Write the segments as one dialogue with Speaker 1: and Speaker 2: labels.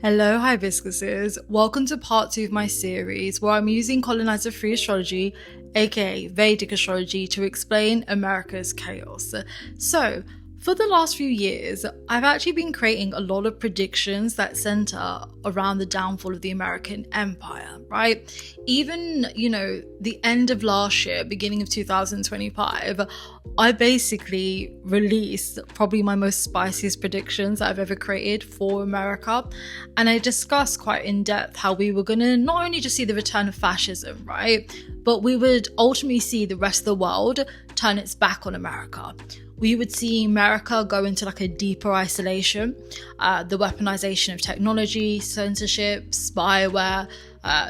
Speaker 1: Hello Hibiscuses, welcome to part 2 of my series where I'm using colonizer-free astrology, aka Vedic Astrology, to explain America's chaos. So, for the last few years, I've actually been creating a lot of predictions that center around the downfall of the American Empire, right? Even, the end of last year, beginning of 2025, I basically released probably my most spiciest predictions that I've ever created for America. And I discussed quite in depth how we were going to not only just see the return of fascism, right? But we would ultimately see the rest of the world turn its back on America. We would see America go into like a deeper isolation, the weaponization of technology, censorship, spyware,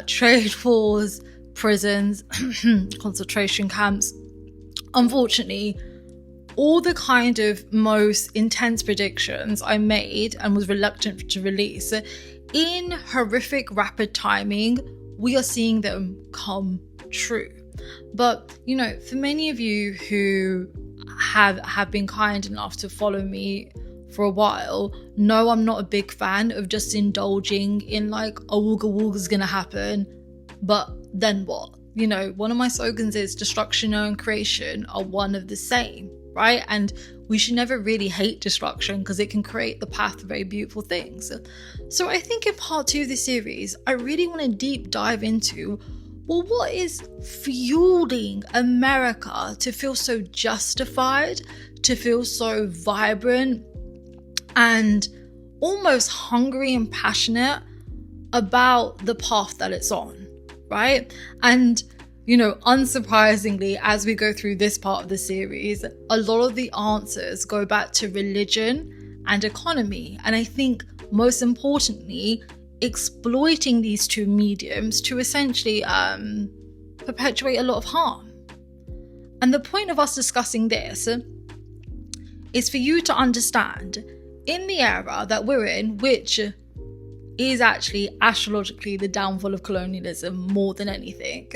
Speaker 1: trade wars, prisons, concentration camps. Unfortunately, all the kind of most intense predictions I made and was reluctant to release, in horrific rapid timing, we are seeing them come true. But, for many of you who have been kind enough to follow me for a while, no, I'm not a big fan of just indulging in like a wooga wooga's gonna happen, but then what? One of my slogans is destruction and creation are one of the same, right? And we should never really hate destruction because it can create the path to very beautiful things. So I think in part 2 of this series, I really want to deep dive into, well, what is fueling America to feel so justified, to feel so vibrant and almost hungry and passionate about the path that it's on, right? And, unsurprisingly, as we go through this part of the series, a lot of the answers go back to religion and economy. And I think most importantly, exploiting these two mediums to essentially perpetuate a lot of harm. And the point of us discussing this is for you to understand, in the era that we're in, which is actually astrologically the downfall of colonialism more than anything,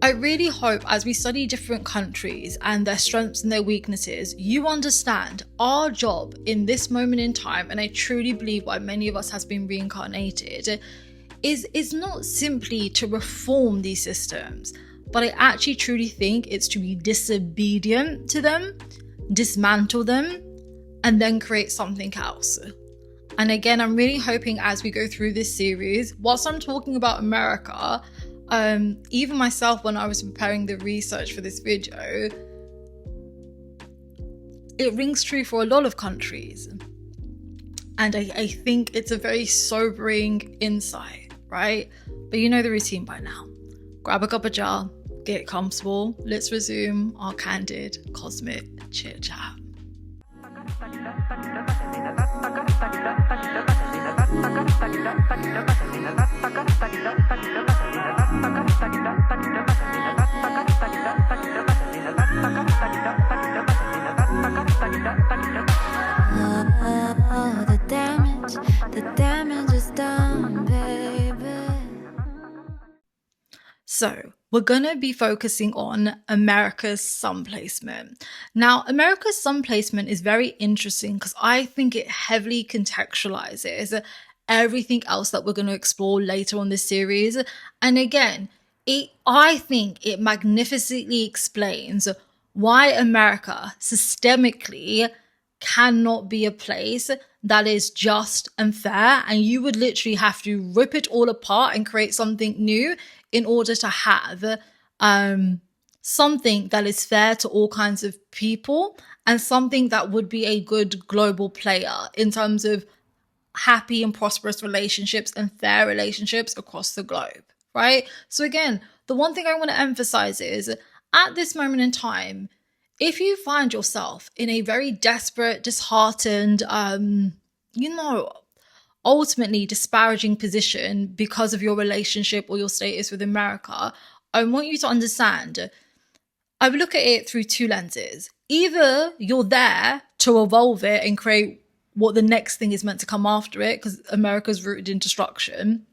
Speaker 1: I really hope as we study different countries and their strengths and their weaknesses, you understand our job in this moment in time, and I truly believe why many of us has been reincarnated, is not simply to reform these systems, but I actually truly think it's to be disobedient to them, dismantle them, and then create something else. And again, I'm really hoping as we go through this series, whilst I'm talking about America, even myself, when I was preparing the research for this video, it rings true for a lot of countries. And I think it's a very sobering insight, right? But you know the routine by now. Grab a cup of jar, get comfortable. Let's resume our candid cosmic chit chat. The damage is done, baby. So, we're going to be focusing on America's sun placement. Now, America's sun placement is very interesting because I think it heavily contextualizes everything else that we're going to explore later on this series. And again, I think it magnificently explains why America systemically cannot be a place that is just and fair, and you would literally have to rip it all apart and create something new in order to have something that is fair to all kinds of people and something that would be a good global player in terms of happy and prosperous relationships and fair relationships across the globe, right? So again, the one thing I want to emphasize is at this moment in time, if you find yourself in a very desperate, disheartened, ultimately disparaging position because of your relationship or your status with America, I want you to understand, I would look at it through two lenses. Either you're there to evolve it and create what the next thing is meant to come after it, because America's rooted in destruction,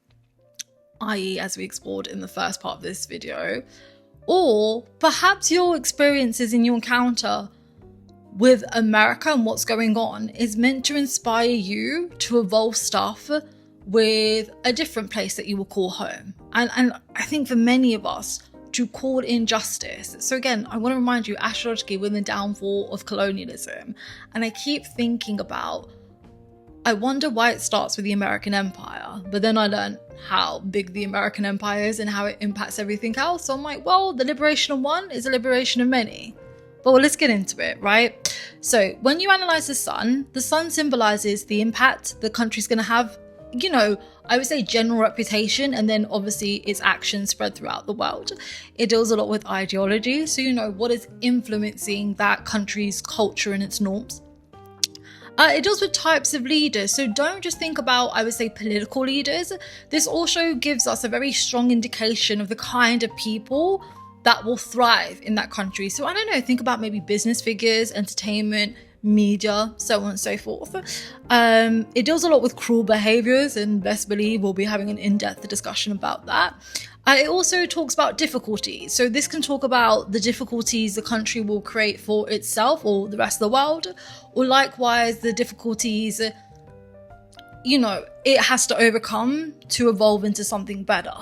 Speaker 1: i.e. as we explored in the first part of this video, or perhaps your experiences in your encounter with America and what's going on is meant to inspire you to evolve stuff with a different place that you will call home. And I think for many of us, to call in justice. So again, I want to remind you, astrologically, we're in the downfall of colonialism. And I keep thinking about, I wonder why it starts with the American Empire. But then I learned how big the American Empire is and how it impacts everything else. So I'm like, well, the liberation of one is a liberation of many. But well, let's get into it, right? So when you analyze the sun symbolizes the impact the country's going to have, you know, I would say general reputation, and then obviously its actions spread throughout the world. It deals a lot with ideology, so you know what is influencing that country's culture and its norms. It deals with types of leaders, so don't just think about, I would say, political leaders. This also gives us a very strong indication of the kind of people that will thrive in that country. So I don't know, think about maybe business figures, entertainment, media, so on and so forth. It deals a lot with cruel behaviors, and best believe we'll be having an in-depth discussion about that. It also talks about difficulties. So this can talk about the difficulties the country will create for itself or the rest of the world, or likewise the difficulties, you know, it has to overcome to evolve into something better.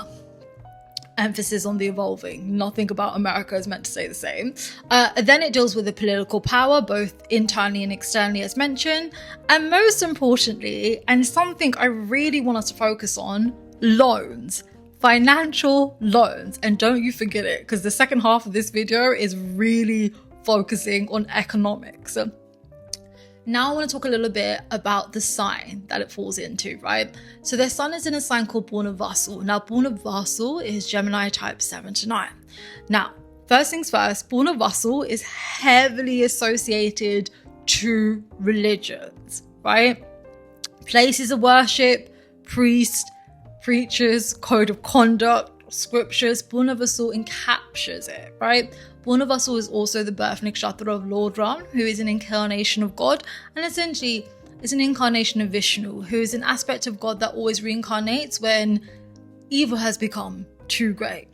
Speaker 1: Emphasis on the evolving. Nothing about America is meant to say the same. Then it deals with the political power, both internally and externally, as mentioned. And most importantly, and something I really want us to focus on, loans. Financial loans. And don't you forget it, because the second half of this video is really focusing on economics. Now I want to talk a little bit about the sign that it falls into, right? So their sun is in a sign called Born of Vassal. Now, Born of Vassal is Gemini type 7 to 9. Now, first things first, Born of Vassal is heavily associated to religions, right? Places of worship, priests, preachers, code of conduct, scriptures. Born of Vassal encaptures it, right? Born of Vassal is also the birth nakshatra of Lord Ram, who is an incarnation of God, and essentially is an incarnation of Vishnu, who is an aspect of God that always reincarnates when evil has become too great.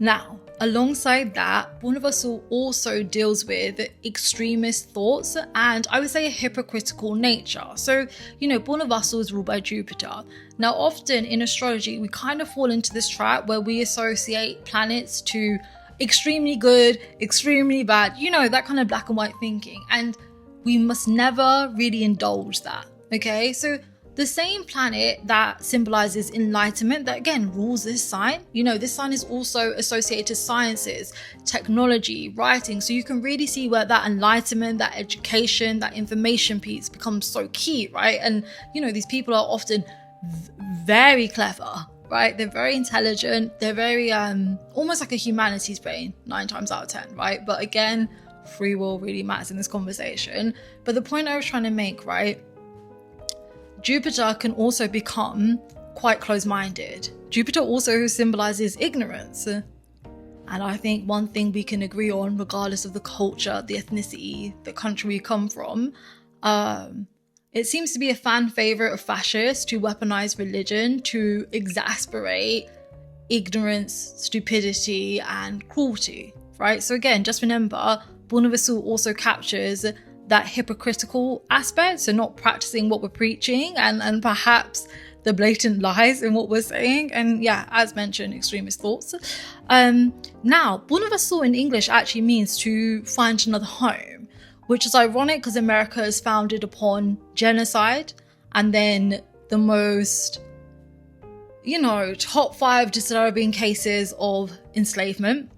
Speaker 1: Now, alongside that, Born of Vassal also deals with extremist thoughts and I would say a hypocritical nature. So, you know, Born of Vassal is ruled by Jupiter. Now, often in astrology, we kind of fall into this trap where we associate planets to extremely good, extremely bad, you know, that kind of black and white thinking. And we must never really indulge that, okay? So the same planet that symbolizes enlightenment, that again rules this sign, you know, this sign is also associated to sciences, technology, writing. So you can really see where that enlightenment, that education, that information piece becomes so key, right? And, you know, these people are often very clever, right? They're very intelligent. They're very, almost like a humanities brain, 9 times out of 10, right? But again, free will really matters in this conversation. But the point I was trying to make, right? Jupiter can also become quite close-minded. Jupiter also symbolizes ignorance. And I think one thing we can agree on, regardless of the culture, the ethnicity, the country we come from, it seems to be a fan favorite of fascists to weaponize religion to exasperate ignorance, stupidity, and cruelty, right? So again, just remember, Born of Vassal also captures that hypocritical aspect, so not practicing what we're preaching and perhaps the blatant lies in what we're saying. And yeah, as mentioned, extremist thoughts. Now, Born of Vassal in English actually means to find another home, which is ironic because America is founded upon genocide and then the most, you know, top 5 disturbing cases of enslavement.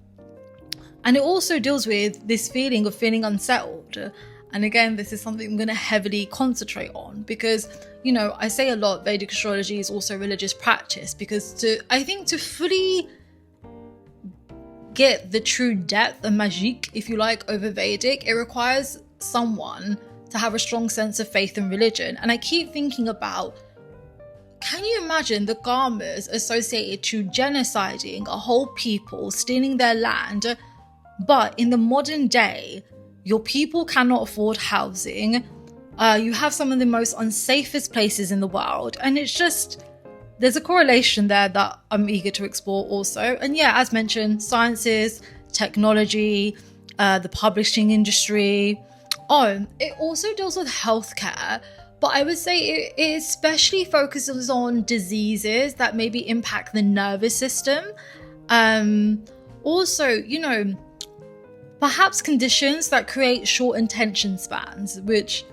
Speaker 1: And it also deals with this feeling of feeling unsettled. And again, this is something I'm going to heavily concentrate on because, you know, I say a lot, Vedic astrology is also religious practice because I think to fully get the true depth and magique, if you like, over Vedic, it requires someone to have a strong sense of faith and religion. And I keep thinking about, can you imagine the karmas associated to genociding a whole people, stealing their land, but in the modern day, your people cannot afford housing. You have some of the most unsafest places in the world. And it's just, there's a correlation there that I'm eager to explore also. And yeah, as mentioned, sciences, technology, the publishing industry. It also deals with healthcare. But But I would say it especially focuses on diseases that maybe impact the nervous system. Also, you know, perhaps conditions that create short attention spans, which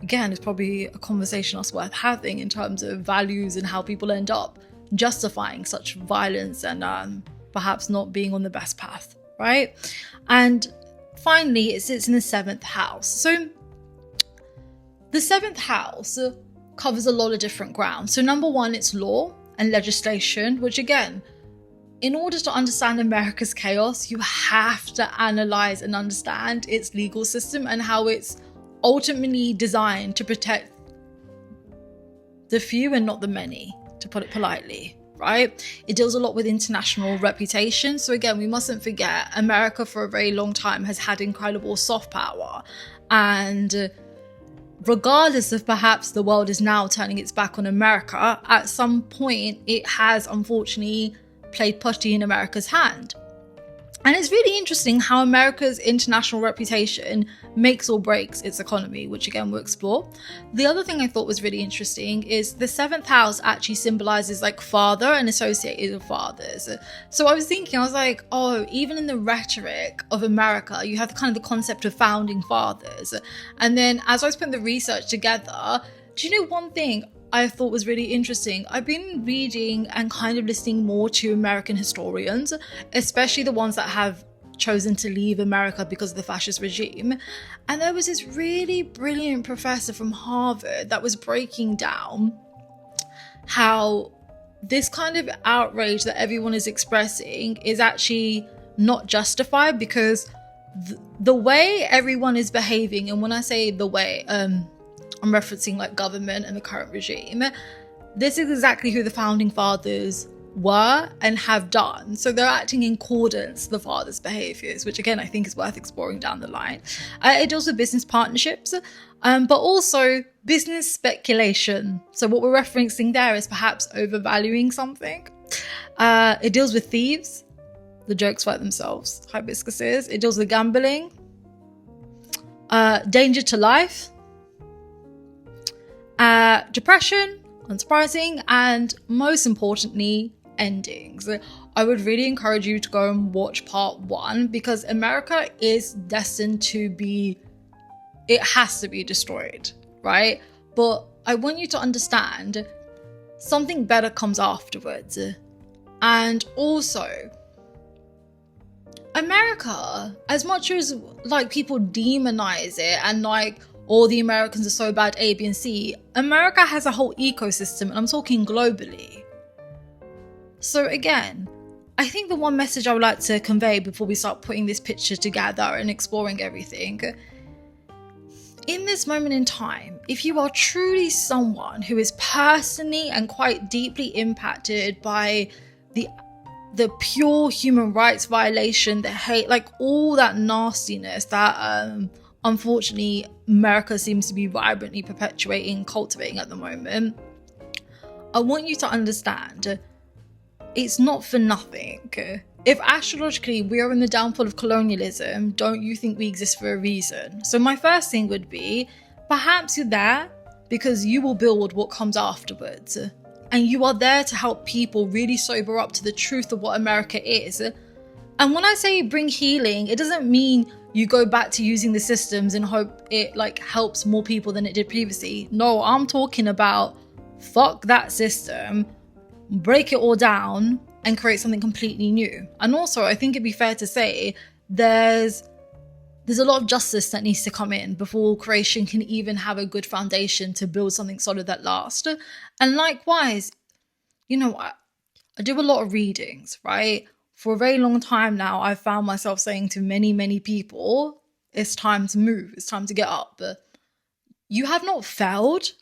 Speaker 1: again is probably a conversation that's worth having in terms of values and how people end up justifying such violence and perhaps not being on the best path, right? And finally, it sits in the 7th house. So the 7th house covers a lot of different ground. So number one, it's law and legislation, which again, in order to understand America's chaos, you have to analyze and understand its legal system and how it's ultimately designed to protect the few and not the many, to put it politely, right? It deals a lot with international reputation. So again, we mustn't forget America for a very long time has had incredible soft power, and regardless of perhaps the world is now turning its back on America, at some point it has unfortunately played putty in America's hand. And it's really interesting how America's international reputation makes or breaks its economy, which again we'll explore. The other thing I thought was really interesting is the 7th house actually symbolizes like father and associated with fathers. So I was thinking, I was like, oh, even in the rhetoric of America, you have kind of the concept of founding fathers. And then as I was putting the research together, do you know one thing I thought was really interesting? I've been reading and kind of listening more to American historians, especially the ones that have chosen to leave America because of the fascist regime. And there was this really brilliant professor from Harvard that was breaking down how this kind of outrage that everyone is expressing is actually not justified, because the way everyone is behaving, and when I say the way, I'm referencing like government and the current regime, this is exactly who the founding fathers were and have done. So they're acting in accordance to the fathers' behaviors, which again I think is worth exploring down the line. It deals with business partnerships, but also business speculation. So what we're referencing there is perhaps overvaluing something. It deals with thieves. The jokes write themselves. Hibiscuses. It deals with gambling, danger to life, depression, unsurprising, and most importantly, endings. I would really encourage you to go and watch part 1, because America is destined to be, it has to be destroyed, right? But I want you to understand something better comes afterwards. And also, America, as much as like people demonize it and like all the Americans are so bad, A, B, and C, America has a whole ecosystem, and I'm talking globally. So again, I think the one message I would like to convey before we start putting this picture together and exploring everything, in this moment in time, if you are truly someone who is personally and quite deeply impacted by the pure human rights violation, the hate, like all that nastiness that unfortunately America seems to be vibrantly perpetuating, cultivating at the moment, I want you to understand it's not for nothing. If astrologically we are in the downfall of colonialism, don't you think we exist for a reason? So my first thing would be, perhaps you're there because you will build what comes afterwards. And you are there to help people really sober up to the truth of what America is. And when I say bring healing, it doesn't mean you go back to using the systems and hope it like helps more people than it did previously. No, I'm talking about fuck that system, break it all down and create something completely new. And also, I think it'd be fair to say there's a lot of justice that needs to come in before creation can even have a good foundation to build something solid that lasts. And likewise, you know, I do a lot of readings, right? For a very long time now, I've found myself saying to many, many people, it's time to move, it's time to get up. You have not failed.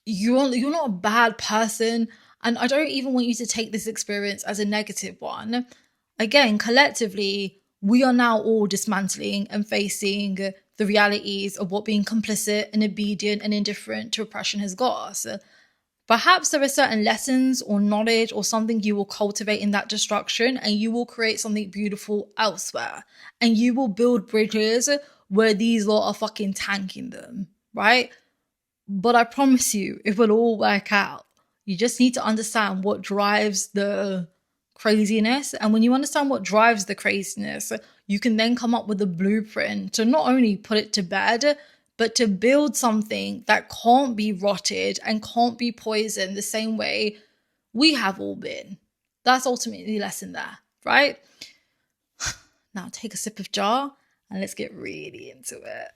Speaker 1: You're not a bad person. And I don't even want you to take this experience as a negative one. Again, collectively, we are now all dismantling and facing the realities of what being complicit and obedient and indifferent to oppression has got us. Perhaps there are certain lessons or knowledge or something you will cultivate in that destruction, and you will create something beautiful elsewhere. And you will build bridges where these lot are fucking tanking them, right? but I promise you, it will all work out. You just need to understand what drives the craziness. And when you understand what drives the craziness, you can then come up with a blueprint to not only put it to bed, but to build something that can't be rotted and can't be poisoned the same way we have all been. That's ultimately the lesson there, right? Now take a sip of jar and let's get really into it.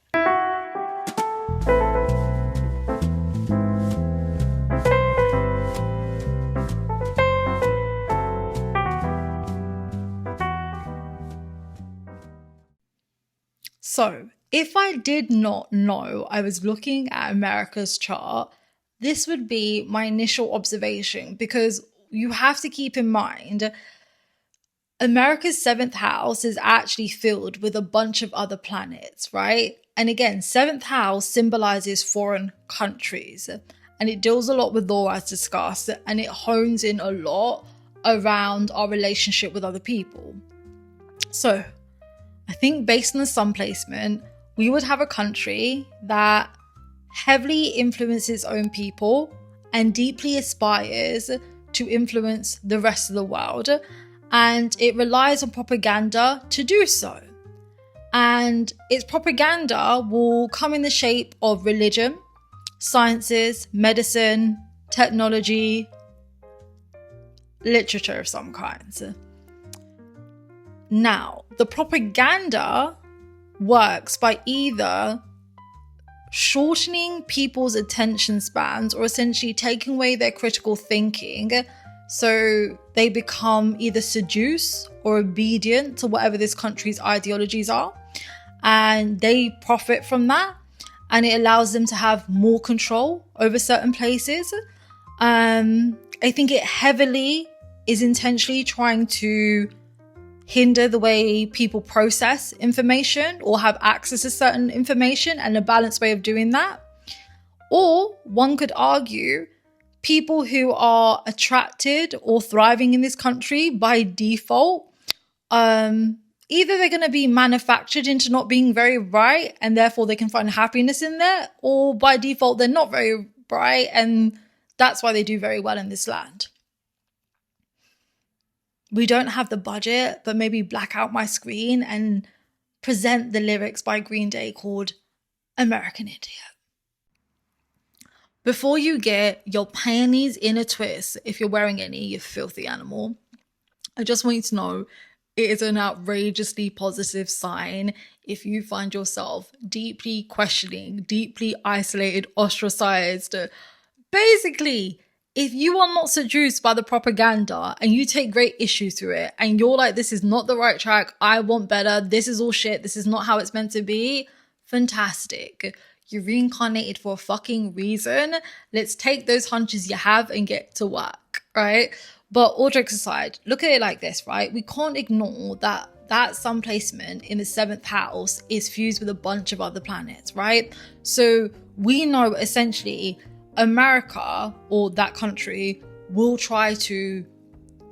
Speaker 1: So, if I did not know I was looking at America's chart, this would be my initial observation, because you have to keep in mind America's 7th house is actually filled with a bunch of other planets, right? And again, 7th house symbolizes foreign countries, and it deals a lot with law as discussed, and it hones in a lot around our relationship with other people. So I think based on the sun placement, we would have a country that heavily influences its own people and deeply aspires to influence the rest of the world. And it relies on propaganda to do so. And its propaganda will come in the shape of religion, sciences, medicine, technology, literature of some kinds. Now, the propaganda works by either shortening people's attention spans or essentially taking away their critical thinking, so they become either seduced or obedient to whatever this country's ideologies are, and they profit from that, and it allows them to have more control over certain places. I think it heavily is intentionally trying to hinder the way people process information or have access to certain information, and a balanced way of doing that. Or one could argue people who are attracted or thriving in this country by default, either they're going to be manufactured into not being very bright and therefore they can find happiness in there, or by default they're not very bright and that's why they do very well in this land. We don't have the budget, but maybe black out my screen and present the lyrics by Green Day called American Idiot. Before you get your panties in a twist, if you're wearing any, you filthy animal, I just want you to know it is an outrageously positive sign if you find yourself deeply questioning, deeply isolated, ostracized. Basically, if you are not seduced by the propaganda and you take great issue to it and you're like, this is not the right track, I want better, this is all shit, this is not how it's meant to be, fantastic. You reincarnated for a fucking reason. Let's take those hunches you have and get to work, right? But all jokes aside, look at it like this, right? We can't ignore that sun placement in the 7th house is fused with a bunch of other planets, right? So we know essentially America, or that country, will try to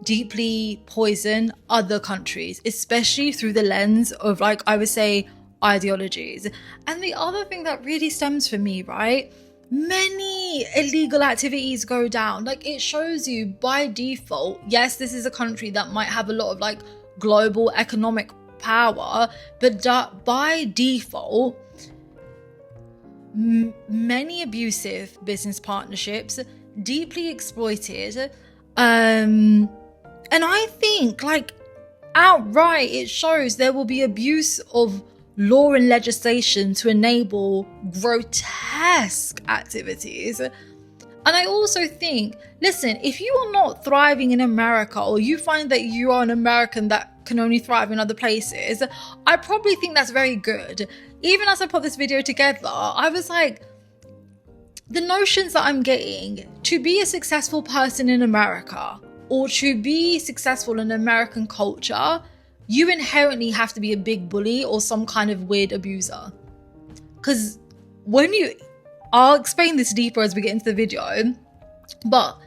Speaker 1: deeply poison other countries, especially through the lens of, like, I would say, ideologies. And the other thing that really stems for me, right? Many illegal activities go down. Like, it shows you by default, yes, this is a country that might have a lot of like global economic power, but by default, many abusive business partnerships, deeply exploited, and I think, like, outright it shows there will be abuse of law and legislation to enable grotesque activities. And I also think, listen, if you are not thriving in America, or you find that you are an American that can only thrive in other places, I probably think that's very good. Even as I put this video together, I was like, the notions that I'm getting, to be a successful person in America or to be successful in American culture, you inherently have to be a big bully or some kind of weird abuser. Because I'll explain this deeper as we get into the video, but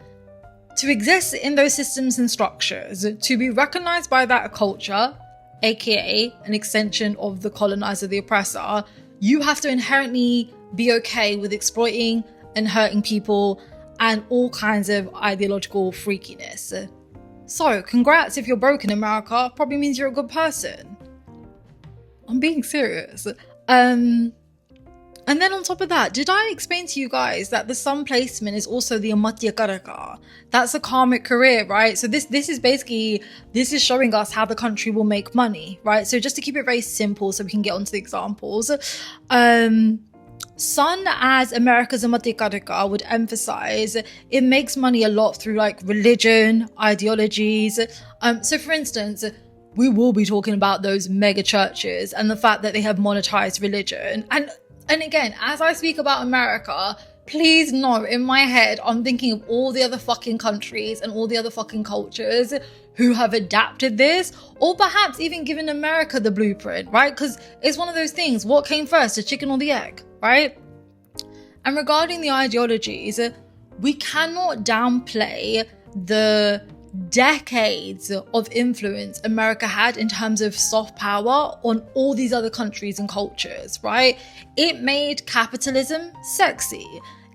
Speaker 1: to exist in those systems and structures, to be recognized by that culture, aka an extension of the colonizer, the oppressor, you have to inherently be okay with exploiting and hurting people and all kinds of ideological freakiness. So congrats if you're broke in America, probably means you're a good person. I'm being serious. And then on top of that, did I explain to you guys that the sun placement is also the Amatya Karaka? That's a karmic career, right? So this is showing us how the country will make money, right? So just to keep it very simple so we can get onto the examples. Sun as America's Amatya Karaka would emphasize it makes money a lot through like religion, ideologies. So for instance, we will be talking about those mega churches and the fact that they have monetized religion. And again, as I speak about America, please know in my head, I'm thinking of all the other fucking countries and all the other fucking cultures who have adapted this, or perhaps even given America the blueprint, right? Because it's one of those things, what came first, the chicken or the egg, right? And regarding the ideologies, we cannot downplay the decades of influence America had in terms of soft power on all these other countries and cultures, right? It made capitalism sexy.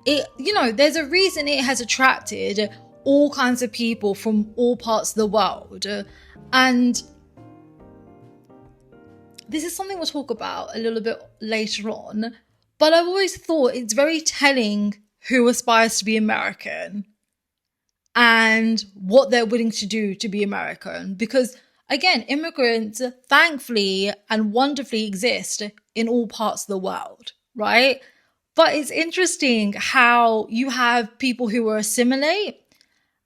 Speaker 1: There's a reason it has attracted all kinds of people from all parts of the world. And this is something we'll talk about a little bit later on, but I've always thought it's very telling who aspires to be American and what they're willing to do to be American. Because again, immigrants thankfully and wonderfully exist in all parts of the world, right? But it's interesting how you have people who assimilate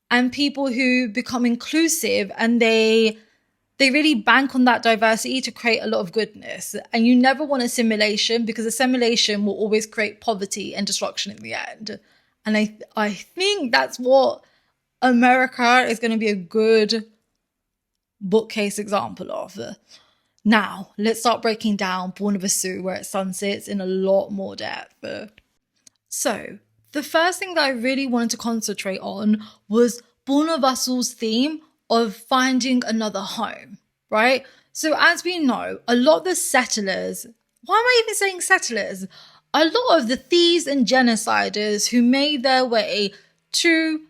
Speaker 1: and people who become inclusive, and they really bank on that diversity to create a lot of goodness. And you never want assimilation, because assimilation will always create poverty and destruction in the end. And I think that's what America is going to be a good bookcase example of. Now, let's start breaking down Born of a Sioux, where it sunsets, in a lot more depth. So, the first thing that I really wanted to concentrate on was Born of a Sioux's theme of finding another home, right? So, as we know, a lot of the settlers, why am I even saying settlers? A lot of the thieves and genociders who made their way to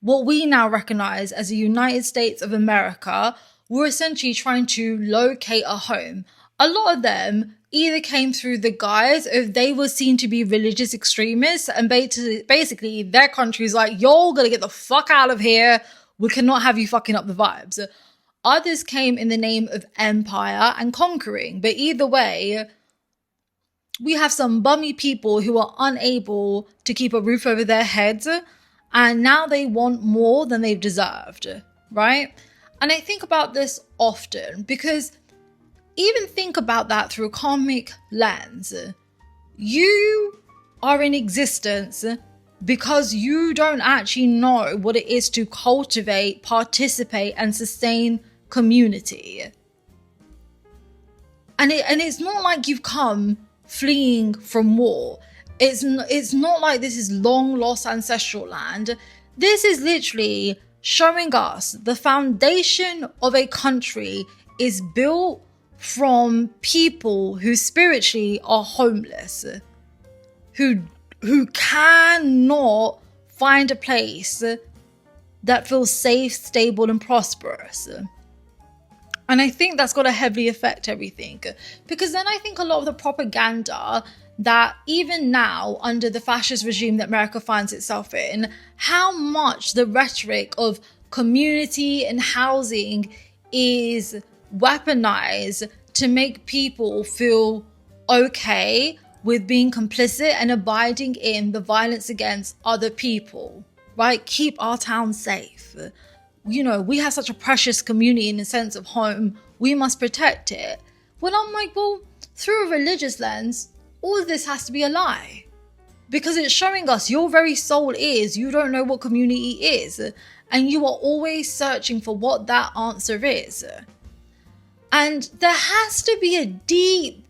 Speaker 1: what we now recognize as the United States of America were essentially trying to locate a home. A lot of them either came through the guise of they were seen to be religious extremists, and basically their country's like, y'all gotta get the fuck out of here. We cannot have you fucking up the vibes. Others came in the name of empire and conquering, but either way, we have some bummy people who are unable to keep a roof over their heads, and now they want more than they've deserved, right? And I think about this often because even think about that through a karmic lens. You are in existence because you don't actually know what it is to cultivate, participate, and sustain community. And it's not like you've come fleeing from war. It's not like this is long lost ancestral land. This is literally showing us the foundation of a country is built from people who spiritually are homeless, who cannot find a place that feels safe, stable, and prosperous. And I think that's got to heavily affect everything, because then I think a lot of the propaganda that even now under the fascist regime that America finds itself in, how much the rhetoric of community and housing is weaponized to make people feel okay with being complicit and abiding in the violence against other people, right? Keep our town safe. You know, we have such a precious community in the sense of home. We must protect it. When I'm like, well, through a religious lens, all of this has to be a lie, because it's showing us your very soul is, you don't know what community is, and you are always searching for what that answer is. And there has to be a deep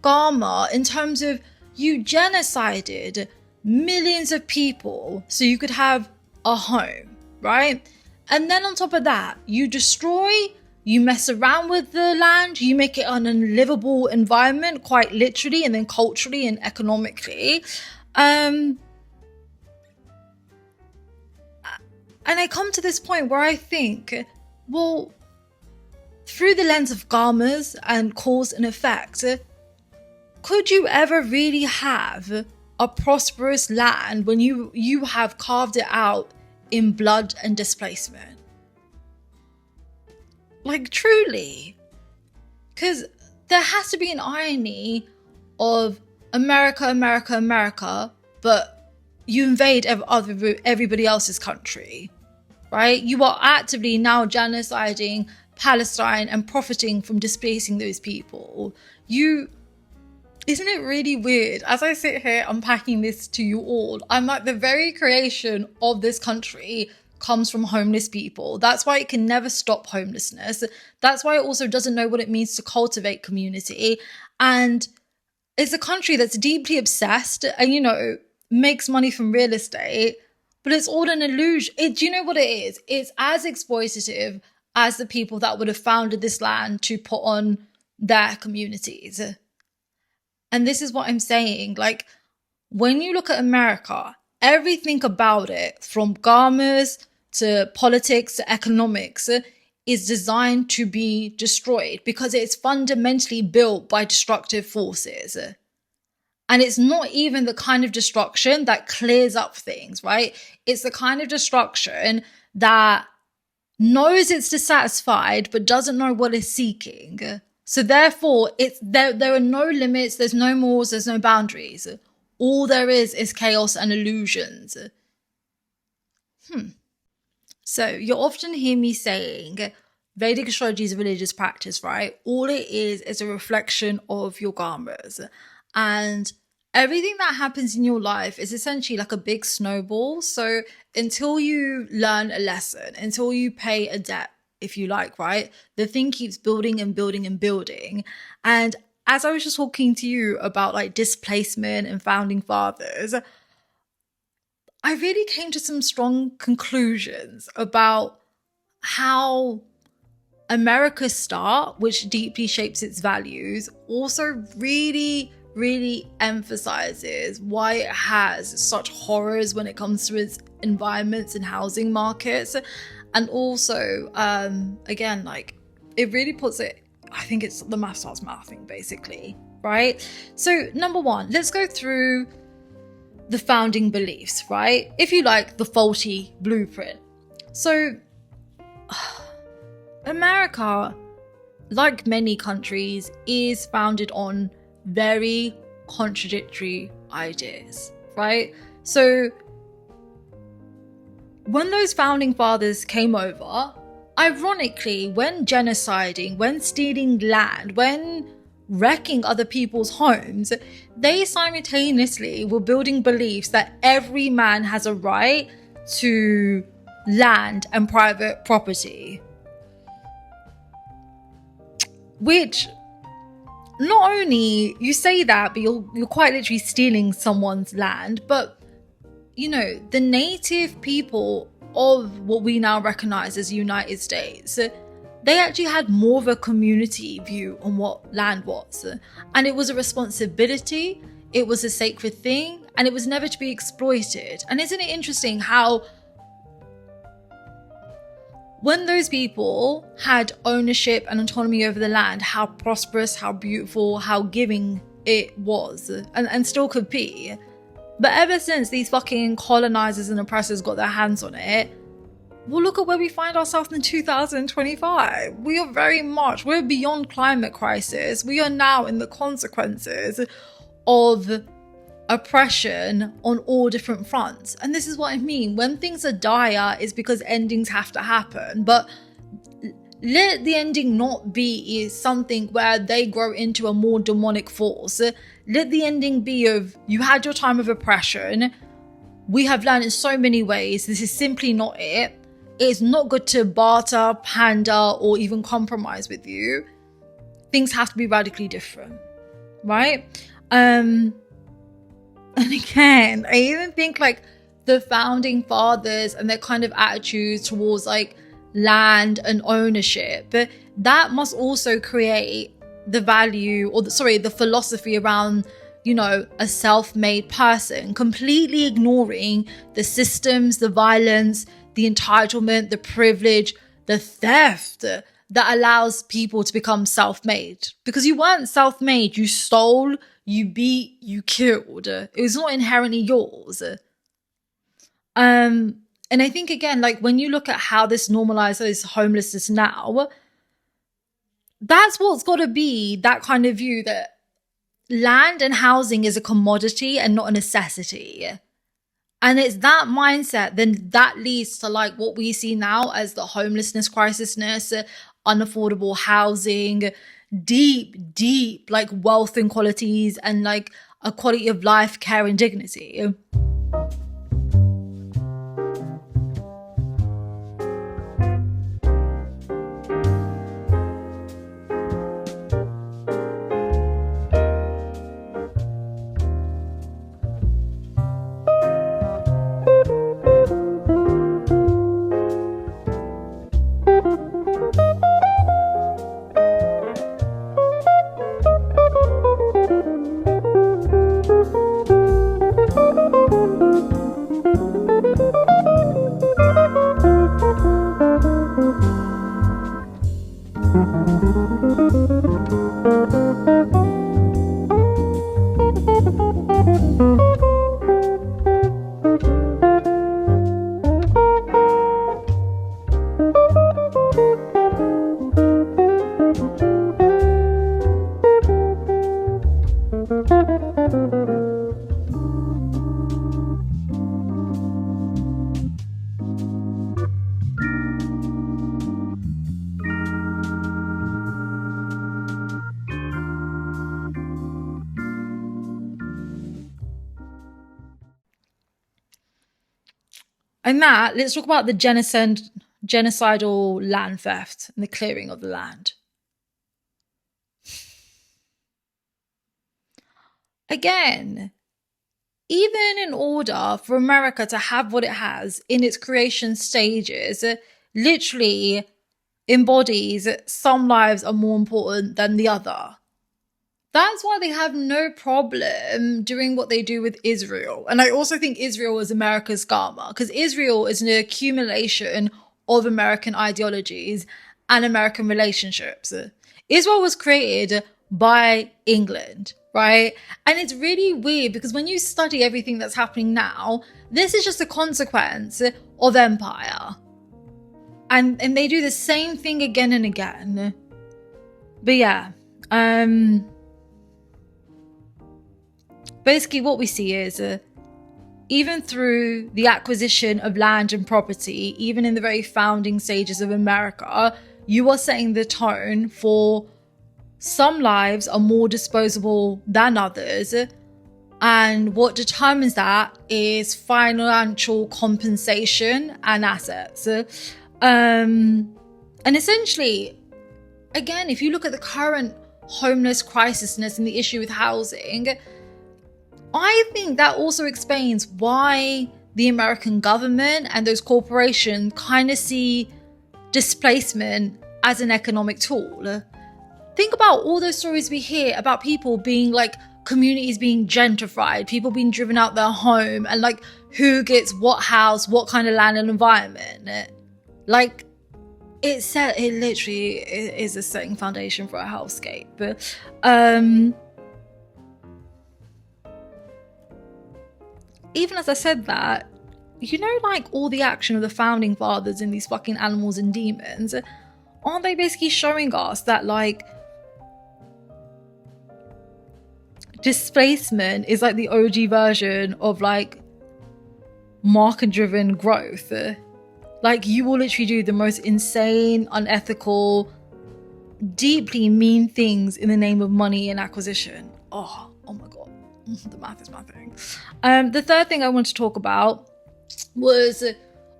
Speaker 1: karma in terms of you genocided millions of people so you could have a home, right? And then on top of that, you destroy, you mess around with the land, you make it an unlivable environment, quite literally, and then culturally and economically. And And I come to this point where I think, well, through the lens of karmas and cause and effect, could you ever really have a prosperous land when you have carved it out in blood and displacement? Like, truly. Because there has to be an irony of America, but you invade everybody else's country, right? You are actively now genociding Palestine and profiting from displacing those people. Isn't it really weird? As I sit here unpacking this to you all, I'm like, the very creation of this country comes from homeless people. That's why it can never stop homelessness. That's why it also doesn't know what it means to cultivate community. And it's a country that's deeply obsessed and, makes money from real estate, but it's all an illusion. Do you know what it is? It's as exploitative as the people that would have founded this land to put on their communities. And this is what I'm saying. Like, when you look at America, everything about it, from garments to politics to economics, is designed to be destroyed because it's fundamentally built by destructive forces. And it's not even the kind of destruction that clears up things, right? It's the kind of destruction that knows it's dissatisfied but doesn't know what it's seeking. So therefore, there are no limits, there's no mores, there's no boundaries. All there is chaos and illusions. So you'll often hear me saying Vedic astrology is a religious practice, right? All it is a reflection of your karmas. And everything that happens in your life is essentially like a big snowball. So until you learn a lesson, until you pay a debt, if you like, right, the thing keeps building and building and building. And as I was just talking to you about like displacement and founding fathers, I really came to some strong conclusions about how America's start, which deeply shapes its values, also really emphasizes why it has such horrors when it comes to its environments and housing markets. And also, again, like, it really puts it, I think it's the math starts mathing, basically, right? So number one, let's go through the founding beliefs, right? If you like, the faulty blueprint. So America, like many countries, is founded on very contradictory ideas, right? So when those founding fathers came over, ironically, when genociding, when stealing land, when wrecking other people's homes, they simultaneously were building beliefs that every man has a right to land and private property. Which, not only you say that, but you're quite literally stealing someone's land, but the native people of what we now recognize as the United States, they actually had more of a community view on what land was. And it was a responsibility, it was a sacred thing, and it was never to be exploited. And isn't it interesting how when those people had ownership and autonomy over the land, how prosperous, how beautiful, how giving it was, and still could be. But ever since these fucking colonizers and oppressors got their hands on it, well, look at where we find ourselves in 2025. We're beyond climate crisis. We are now in the consequences of oppression on all different fronts. And this is what I mean. When things are dire, it's because endings have to happen. But let the ending not be something where they grow into a more demonic force. Let the ending be of, you had your time of oppression. We have learned in so many ways, this is simply not it. It's not good to barter, pander, or even compromise with you. Things have to be radically different, right? And again, I even think like the founding fathers and their kind of attitudes towards like land and ownership, but that must also create the value or the philosophy around, a self-made person, completely ignoring the systems, the violence, the entitlement, the privilege, the theft that allows people to become self-made. Because you weren't self-made, you stole, you beat, you killed. It was not inherently yours. And I think, again, like when you look at how this normalizes homelessness now, that's what's got to be that kind of view that land and housing is a commodity and not a necessity. And it's that mindset then that leads to like what we see now as the homelessness crisisness, unaffordable housing, deep like wealth inequalities, and like a quality of life, care and dignity. And that, let's talk about the genocidal land theft and the clearing of the land. Again, even in order for America to have what it has in its creation stages, literally embodies some lives are more important than the other. That's why they have no problem doing what they do with Israel. And I also think Israel is America's karma, because Israel is an accumulation of American ideologies and American relationships. Israel was created by England, right? And it's really weird because when you study everything that's happening now, this is just a consequence of empire. And they do the same thing again and again. But yeah, basically what we see is even through the acquisition of land and property, even in the very founding stages of America, you are setting the tone for some lives are more disposable than others. And what determines that is financial compensation and assets. And essentially, again, if you look at the current homeless crisisness and the issue with housing, I think that also explains why the American government and those corporations kind of see displacement as an economic tool. Think about all those stories we hear about people being like, communities being gentrified, people being driven out their home, and like who gets what house, what kind of land and environment. Like it literally is a setting foundation for a hellscape. Even as I said that, you know, like all the action of the founding fathers in these fucking animals and demons, aren't they basically showing us that like displacement is like the OG version of like market-driven growth? Like you will literally do the most insane, unethical, deeply mean things in the name of money and acquisition. Oh my god. The math is my thing. The third thing I want to talk about was,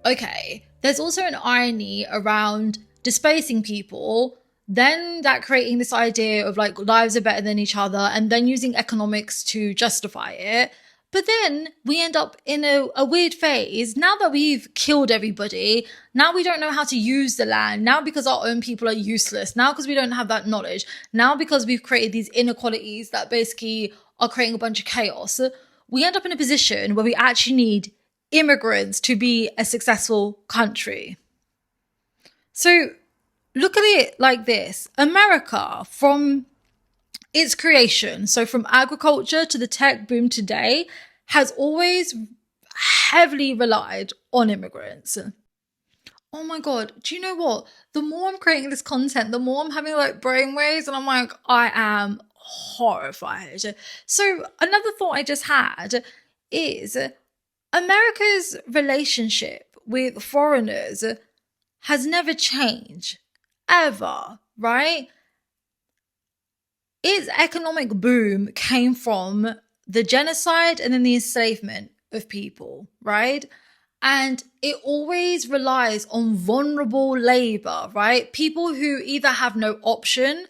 Speaker 1: okay, there's also an irony around displacing people, then that creating this idea of like lives are better than each other, and then using economics to justify it. But then we end up in a weird phase. Now that we've killed everybody, now we don't know how to use the land. Now because our own people are useless. Now because we don't have that knowledge. Now because we've created these inequalities that basically are creating a bunch of chaos. We end up in a position where we actually need immigrants to be a successful country. So look at it like this. America, from its creation, so from agriculture to the tech boom today, has always heavily relied on immigrants. Oh my God, do you know what? The more I'm creating this content, the more I'm having like brainwaves, and I'm like, I am horrified. So another thought I just had is America's relationship with foreigners has never changed, ever, right? Its economic boom came from the genocide and then the enslavement of people, right? And it always relies on vulnerable labor, right? People who either have no option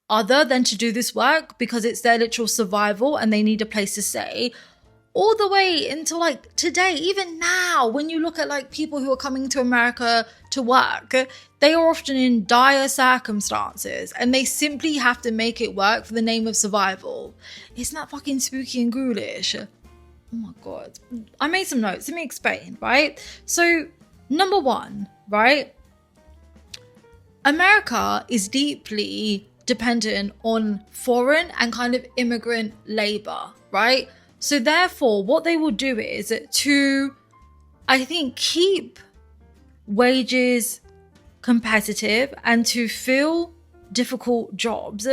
Speaker 1: other than to do this work because it's their literal survival and they need a place to stay, all the way into like today, even now, when you look at like people who are coming to America to work, they are often in dire circumstances and they simply have to make it work for the name of survival. Isn't that fucking spooky and ghoulish? Oh my God. I made some notes. Let me explain, right? So, number one, right? America is deeply dependent on foreign and kind of immigrant labor, right? So therefore, what they will do is to, I think, keep wages competitive and to fill difficult jobs,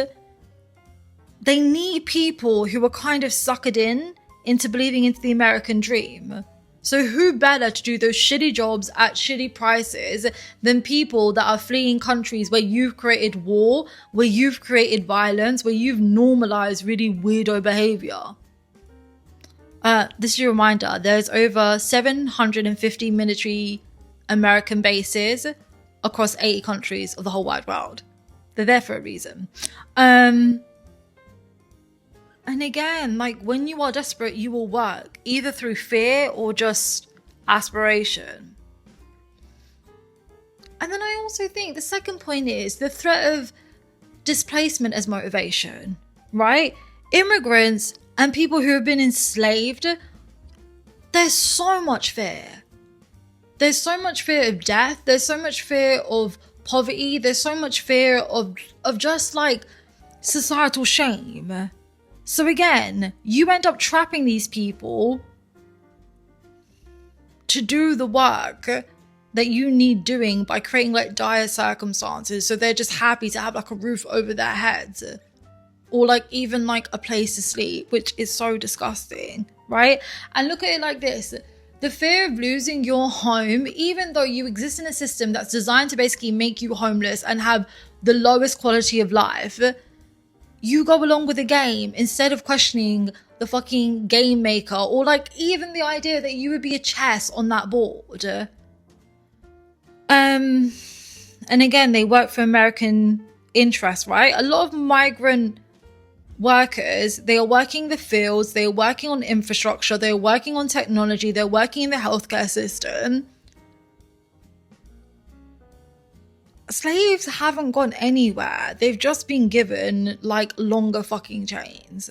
Speaker 1: they need people who are kind of suckered into believing into the American dream. So who better to do those shitty jobs at shitty prices than people that are fleeing countries where you've created war, where you've created violence, where you've normalized really weirdo behavior? This is your reminder, there's over 750 military American bases across 80 countries of the whole wide world. They're there for a reason. And again, like when you are desperate, you will work either through fear or just aspiration. And then I also think the second point is the threat of displacement as motivation, right? Immigrants and people who have been enslaved, there's so much fear. There's so much fear of death. There's so much fear of poverty. There's so much fear of just like societal shame. So again, you end up trapping these people to do the work that you need doing by creating like dire circumstances. So they're just happy to have like a roof over their heads. Or like even like a place to sleep, which is so disgusting, right? And look at it like this. The fear of losing your home, even though you exist in a system that's designed to basically make you homeless and have the lowest quality of life, you go along with the game instead of questioning the fucking game maker or like even the idea that you would be a chess on that board. And again, they work for American interests, right? A lot of migrant workers, they are working the fields, they are working on infrastructure, they're working on technology, they're working in the healthcare system. Slaves haven't gone anywhere. They've just been given like longer fucking chains.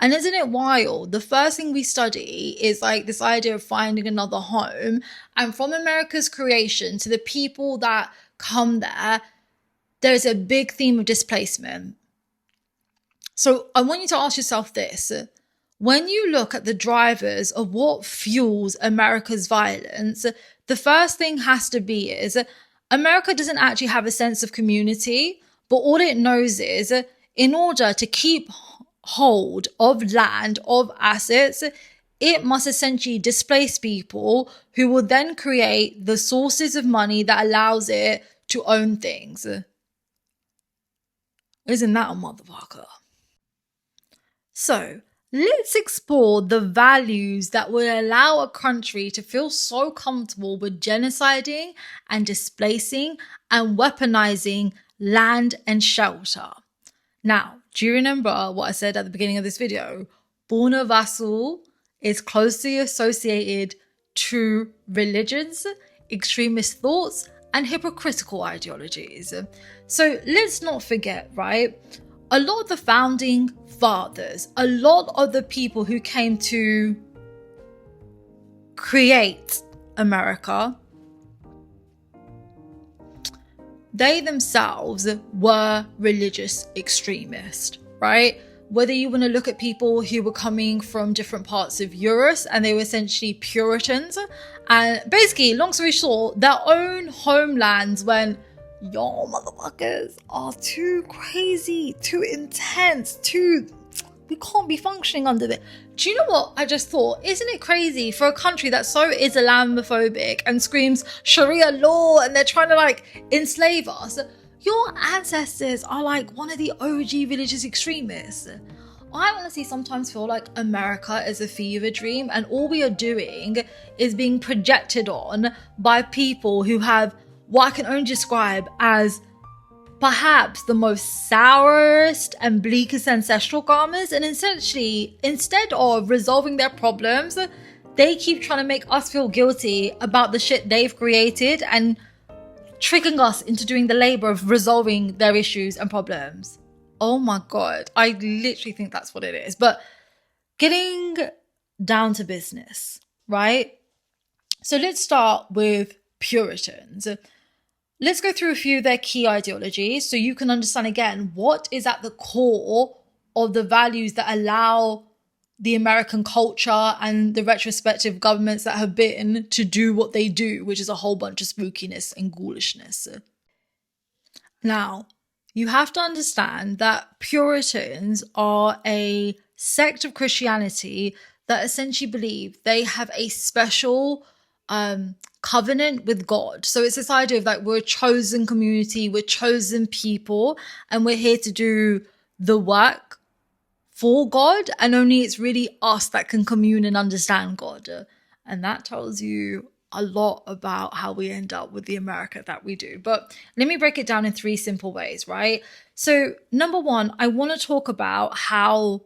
Speaker 1: And isn't it wild? The first thing we study is like this idea of finding another home. And from America's creation to the people that come there, there's a big theme of displacement. So I want you to ask yourself this. When you look at the drivers of what fuels America's violence, the first thing has to be is America doesn't actually have a sense of community, but all it knows is in order to keep hold of land, of assets, it must essentially displace people who will then create the sources of money that allows it to own things. Isn't that a motherfucker? So let's explore the values that will allow a country to feel so comfortable with genociding and displacing and weaponizing land and shelter. Now, do you remember what I said at the beginning of this video? Born vassal is closely associated to religions, extremist thoughts, and hypocritical ideologies. So let's not forget, right? A lot of the founding fathers, a lot of the people who came to create America, they themselves were religious extremists, right? Whether you want to look at people who were coming from different parts of Europe and they were essentially Puritans, and basically, long story short, their own homelands went, y'all motherfuckers are too crazy, too intense, we can't be functioning under this. Do you know what I just thought? Isn't it crazy for a country that's so Islamophobic and screams Sharia law and they're trying to like enslave us? Your ancestors are like one of the OG religious extremists. I honestly sometimes feel like America is a fever dream and all we are doing is being projected on by people who have what I can only describe as perhaps the most sourest and bleakest ancestral karmas, and essentially, instead of resolving their problems, they keep trying to make us feel guilty about the shit they've created and tricking us into doing the labor of resolving their issues and problems. Oh my God, I literally think that's what it is. But getting down to business, right? So let's start with Puritans. Let's go through a few of their key ideologies so you can understand again what is at the core of the values that allow the American culture and the retrospective governments that have been to do what they do, which is a whole bunch of spookiness and ghoulishness. Now, you have to understand that Puritans are a sect of Christianity that essentially believe they have a special covenant with God. So it's this idea of like we're a chosen community, we're chosen people, and we're here to do the work for God, and only it's really us that can commune and understand God. And that tells you a lot about how we end up with the America that we do. But let me break it down in 3 simple ways, right? So number 1, I want to talk about how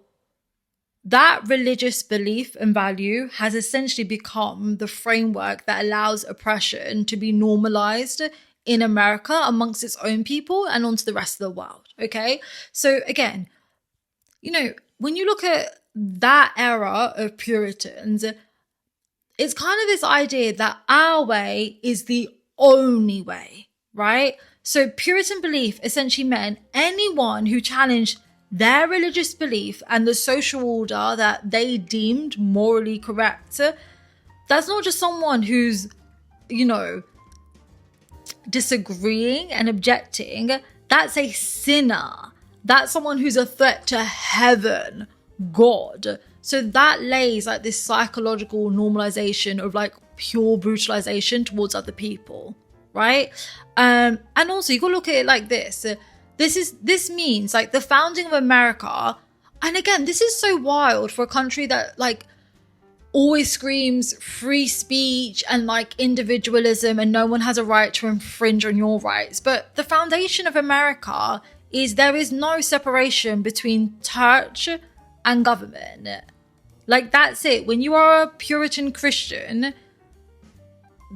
Speaker 1: that religious belief and value has essentially become the framework that allows oppression to be normalized in America amongst its own people and onto the rest of the world, okay? So again, you know, when you look at that era of Puritans, it's kind of this idea that our way is the only way, right? So Puritan belief essentially meant anyone who challenged their religious belief and the social order that they deemed morally correct, that's not just someone who's, you know, disagreeing and objecting. That's a sinner. That's someone who's a threat to heaven, God. So that lays like this psychological normalization of like pure brutalization towards other people, right? And also you gotta look at it like this. This means like the founding of America, and again, this is so wild for a country that like always screams free speech and like individualism and no one has a right to infringe on your rights. But the foundation of America is there is no separation between church and government. Like that's it. When you are a Puritan Christian,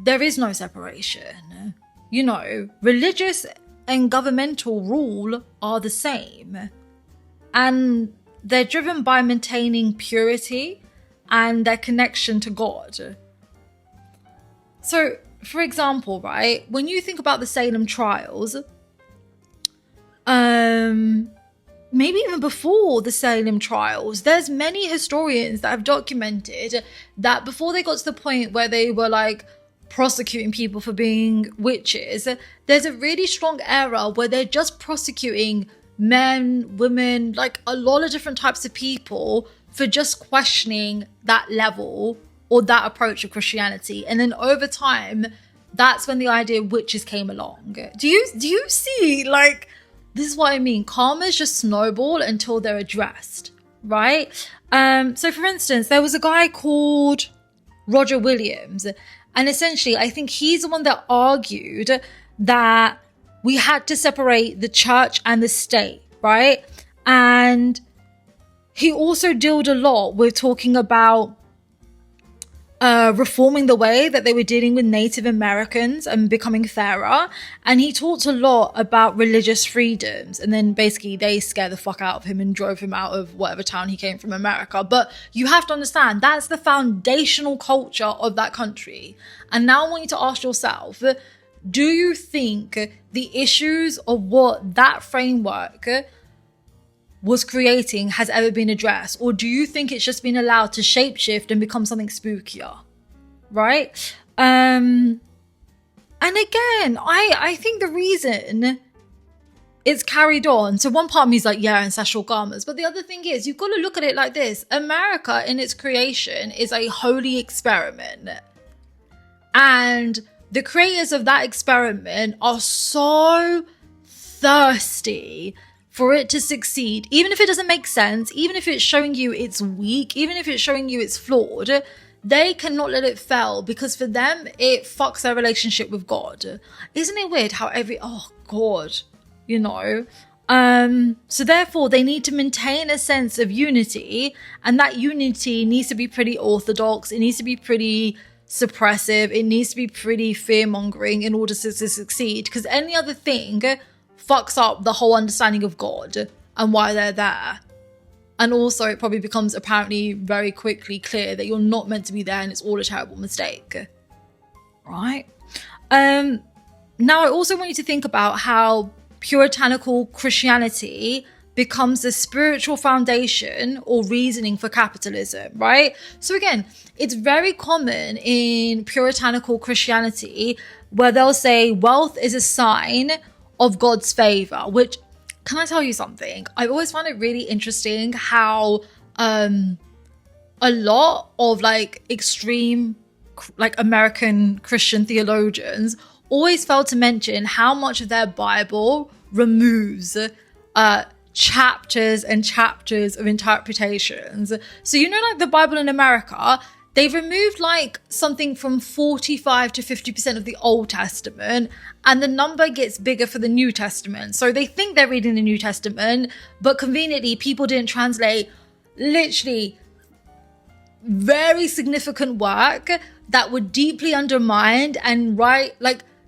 Speaker 1: there is no separation. You know, religious and governmental rule are the same. And they're driven by maintaining purity and their connection to God. So, for example, right, when you think about the Salem trials, maybe even before the Salem trials, there's many historians that have documented that before they got to the point where they were like prosecuting people for being witches, there's a really strong era where they're just prosecuting men, women, like a lot of different types of people for just questioning that level or that approach of Christianity. And then over time, that's when the idea of witches came along. Do you see, like, this is what I mean. Karmas just snowball until they're addressed, right? So for instance, there was a guy called Roger Williams, and essentially I think he's the one that argued that we had to separate the church and the state, right? And he also dealt a lot with talking about reforming the way that they were dealing with Native Americans and becoming fairer. And he talked a lot about religious freedoms. And then basically they scared the fuck out of him and drove him out of whatever town he came from, America. But you have to understand, that's the foundational culture of that country. And now I want you to ask yourself, do you think the issues of what that framework was creating has ever been addressed? Or do you think it's just been allowed to shapeshift and become something spookier? Right? And again, I think the reason it's carried on, so one part of me is like, yeah, ancestral karmas, but the other thing is, you've got to look at it like this. America in its creation is a holy experiment. And the creators of that experiment are so thirsty for it to succeed, even if it doesn't make sense, even if it's showing you it's weak, even if it's showing you it's flawed, they cannot let it fail, because for them, it fucks their relationship with God. Isn't it weird how so therefore they need to maintain a sense of unity, and that unity needs to be pretty orthodox, it needs to be pretty suppressive, it needs to be pretty fear-mongering in order to succeed, because any other thing fucks up the whole understanding of God and why they're there. And also it probably becomes apparently very quickly clear that you're not meant to be there and it's all a terrible mistake. Right? Now I also want you to think about how puritanical Christianity becomes the spiritual foundation or reasoning for capitalism, right? So again, it's very common in puritanical Christianity where they'll say wealth is a sign of God's favor, which, can I tell you something? I've always found it really interesting how a lot of like extreme like American Christian theologians always fail to mention how much of their Bible removes chapters and chapters of interpretations. So like the Bible in America, they've removed like something from 45 to 50% of the Old Testament, and the number gets bigger for the New Testament. So they think they're reading the New Testament, but conveniently people didn't translate literally very significant work that would deeply undermine and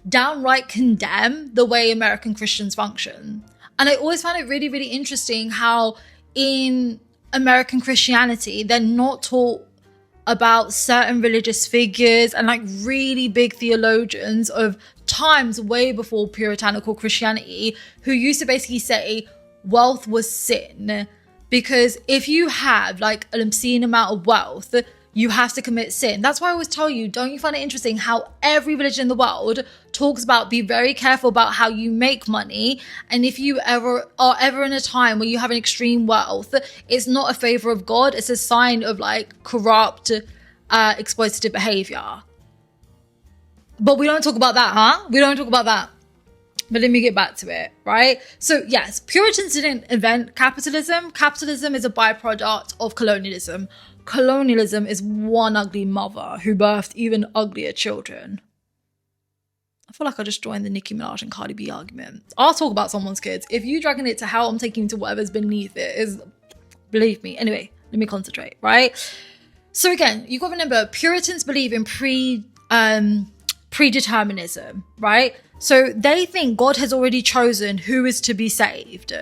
Speaker 1: downright condemn the way American Christians function. And I always found it really, really interesting how in American Christianity, they're not taught about certain religious figures and like really big theologians of times way before puritanical Christianity, who used to basically say wealth was sin, because if you have like an obscene amount of wealth, you have to commit sin. That's why I always tell you, don't you find it interesting how every religion in the world talks about be very careful about how you make money, and if you are ever in a time where you have an extreme wealth, it's not a favor of God, it's a sign of like corrupt exploitative behavior. But we don't talk about that, huh? We don't talk about that. But let me get back to it, right? So yes, Puritans didn't invent capitalism. Capitalism is a byproduct of colonialism. Colonialism is one ugly mother who birthed even uglier children. I feel like I just joined the Nicki Minaj and Cardi B argument. I'll talk about someone's kids. If you dragging it to hell, I'm taking you to whatever's beneath it. Believe me. Anyway, let me concentrate, right? So again, you've got to remember, Puritans believe in predeterminism, right? So they think God has already chosen who is to be saved.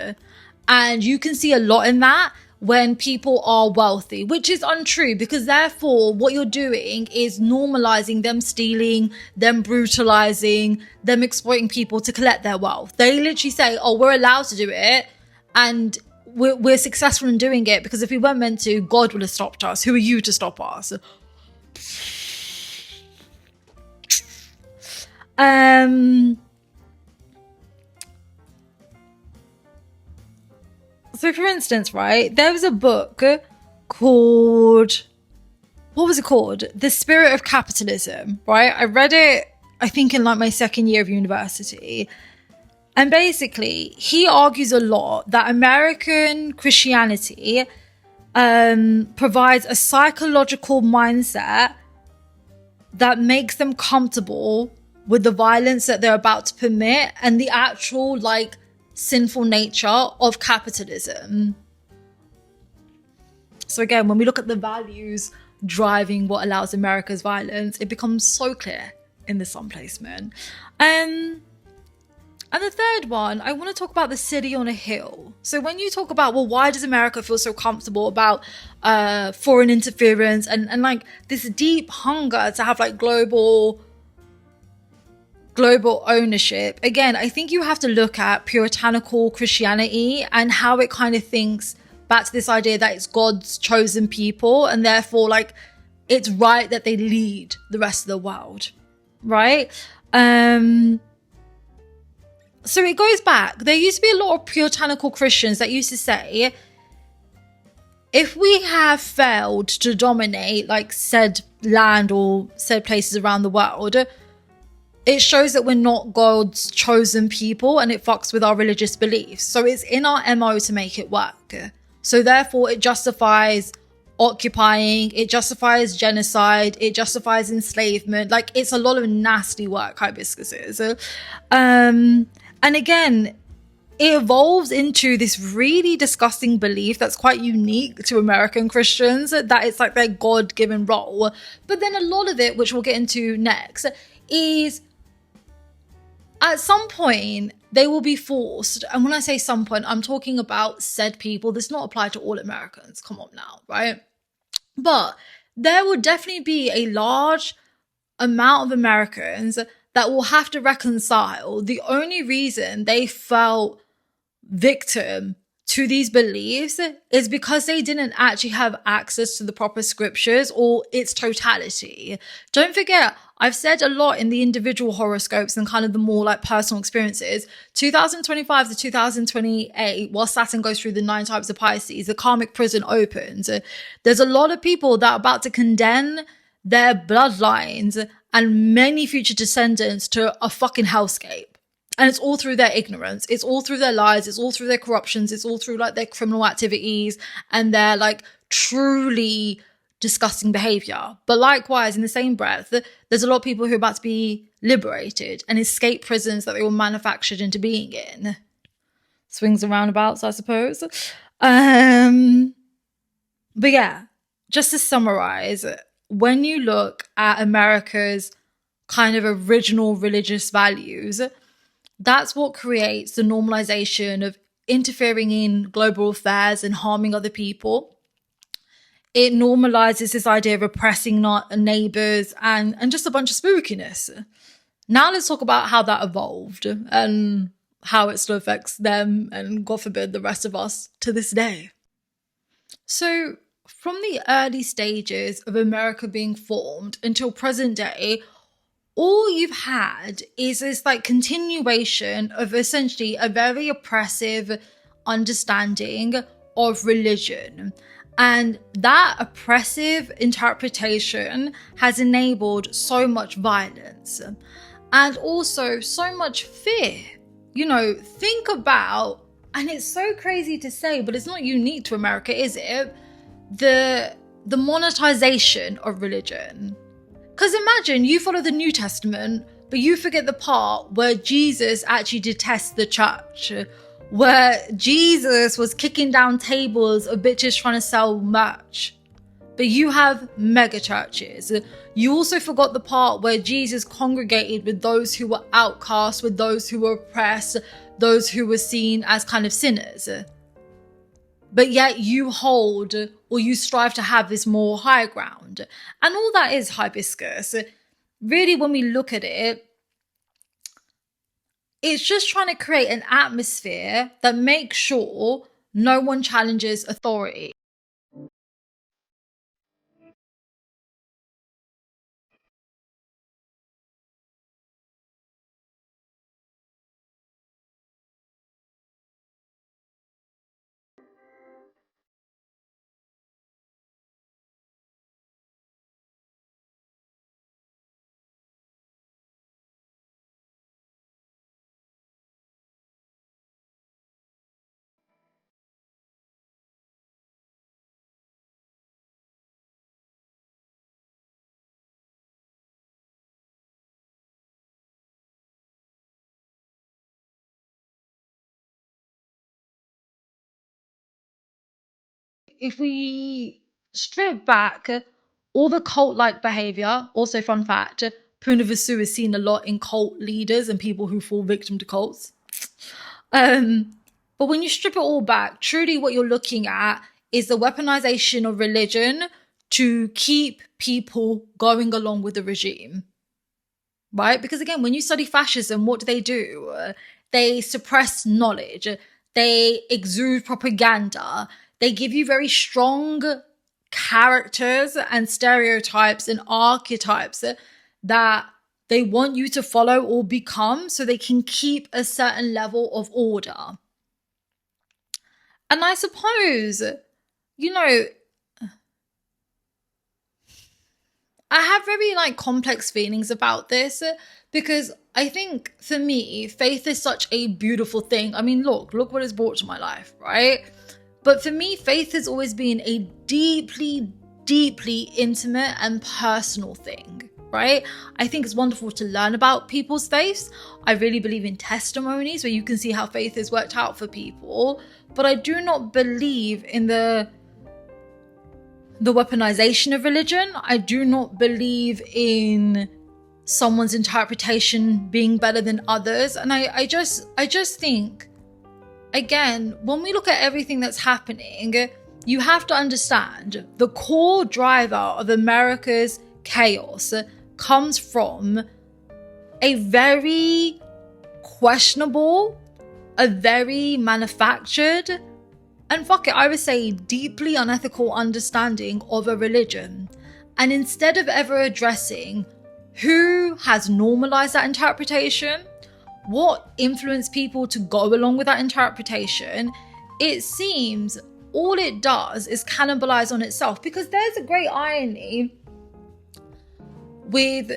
Speaker 1: And you can see a lot in that when people are wealthy, which is untrue, because therefore what you're doing is normalizing them stealing, them brutalizing, them exploiting people to collect their wealth. They literally say, oh, we're allowed to do it and we're successful in doing it because if we weren't meant to, God would have stopped us. Who are you to stop us? So for instance, right, there was a book called, what was it called? The Spirit of Capitalism, right? I read it, I think in like my second year of university. And basically, he argues a lot that American Christianity provides a psychological mindset that makes them comfortable with the violence that they're about to permit and the actual like sinful nature of capitalism. So again, when we look at the values driving what allows America's violence, it becomes so clear in the sun placement. And the third one, I want to talk about the city on a hill. So when you talk about, well, why does America feel so comfortable about foreign interference and like this deep hunger to have like global ownership? Again, I think you have to look at puritanical Christianity and how it kind of thinks back to this idea that it's God's chosen people and therefore like it's right that they lead the rest of the world, right? So it goes back. There used to be a lot of puritanical Christians that used to say, if we have failed to dominate like said land or said places around the world, it shows that we're not God's chosen people and it fucks with our religious beliefs. So it's in our MO to make it work. So therefore it justifies occupying, it justifies genocide, it justifies enslavement. Like it's a lot of nasty work, hibiscus is. And again, it evolves into this really disgusting belief that's quite unique to American Christians, that it's like their God-given role. But then a lot of it, which we'll get into next, is at some point they will be forced. And when I say some point, I'm talking about said people. This does not apply to all Americans. Come on now, right? But there will definitely be a large amount of Americans that will have to reconcile the only reason they felt victim to these beliefs is because they didn't actually have access to the proper scriptures or its totality. Don't forget, I've said a lot in the individual horoscopes and kind of the more like personal experiences. 2025 to 2028, while Saturn goes through the 9 types of Pisces, the karmic prison opens. There's a lot of people that are about to condemn their bloodlines and many future descendants to a fucking hellscape. And it's all through their ignorance. It's all through their lies. It's all through their corruptions. It's all through like their criminal activities and their like truly disgusting behavior. But likewise, in the same breath, there's a lot of people who are about to be liberated and escape prisons that they were manufactured into being in. Swings and roundabouts, I suppose. But yeah, just to summarize, when you look at America's kind of original religious values, that's what creates the normalization of interfering in global affairs and harming other people. It normalizes this idea of oppressing neighbors and just a bunch of spookiness. Now let's talk about how that evolved and how it still affects them and, God forbid, the rest of us to this day. So from the early stages of America being formed until present day, all you've had is this like continuation of essentially a very oppressive understanding of religion. And that oppressive interpretation has enabled so much violence and also so much fear. You know, think about, and it's so crazy to say, but it's not unique to America, is it? The monetization of religion. Because imagine you follow the New Testament, but you forget the part where Jesus actually detests the church, where Jesus was kicking down tables of bitches trying to sell merch. But you have mega churches. You also forgot the part where Jesus congregated with those who were outcast, with those who were oppressed, those who were seen as kind of sinners. But yet you hold or you strive to have this more high ground. And all that is hibiscus. Really, when we look at it, it's just trying to create an atmosphere that makes sure no one challenges authority. If we strip back, All the cult-like behavior, also fun fact, Punavasu is seen a lot in cult leaders and people who fall victim to cults. But when you strip it all back, truly what you're looking at is the weaponization of religion to keep people going along with the regime, right? Because again, when you study fascism, what do? They suppress knowledge. They exude propaganda. They give you very strong characters and stereotypes and archetypes that they want you to follow or become so they can keep a certain level of order. And I suppose, you know, I have very complex feelings about this because I think for me, faith is such a beautiful thing. I mean, look what it's brought to my life, right? But for me, faith has always been a deeply, deeply intimate and personal thing, right? I think it's wonderful to learn about people's faiths. I really believe in testimonies where you can see how faith has worked out for people. But I do not believe in the weaponization of religion. I do not believe in someone's interpretation being better than others. And I just think, again, when we look at everything that's happening, you have to understand the core driver of America's chaos comes from a very questionable, a very manufactured, and I would say deeply unethical understanding of a religion. And instead of ever addressing who has normalized that interpretation, what influenced people to go along with that interpretation, it seems all it does is cannibalize on itself. Because there's a great irony with,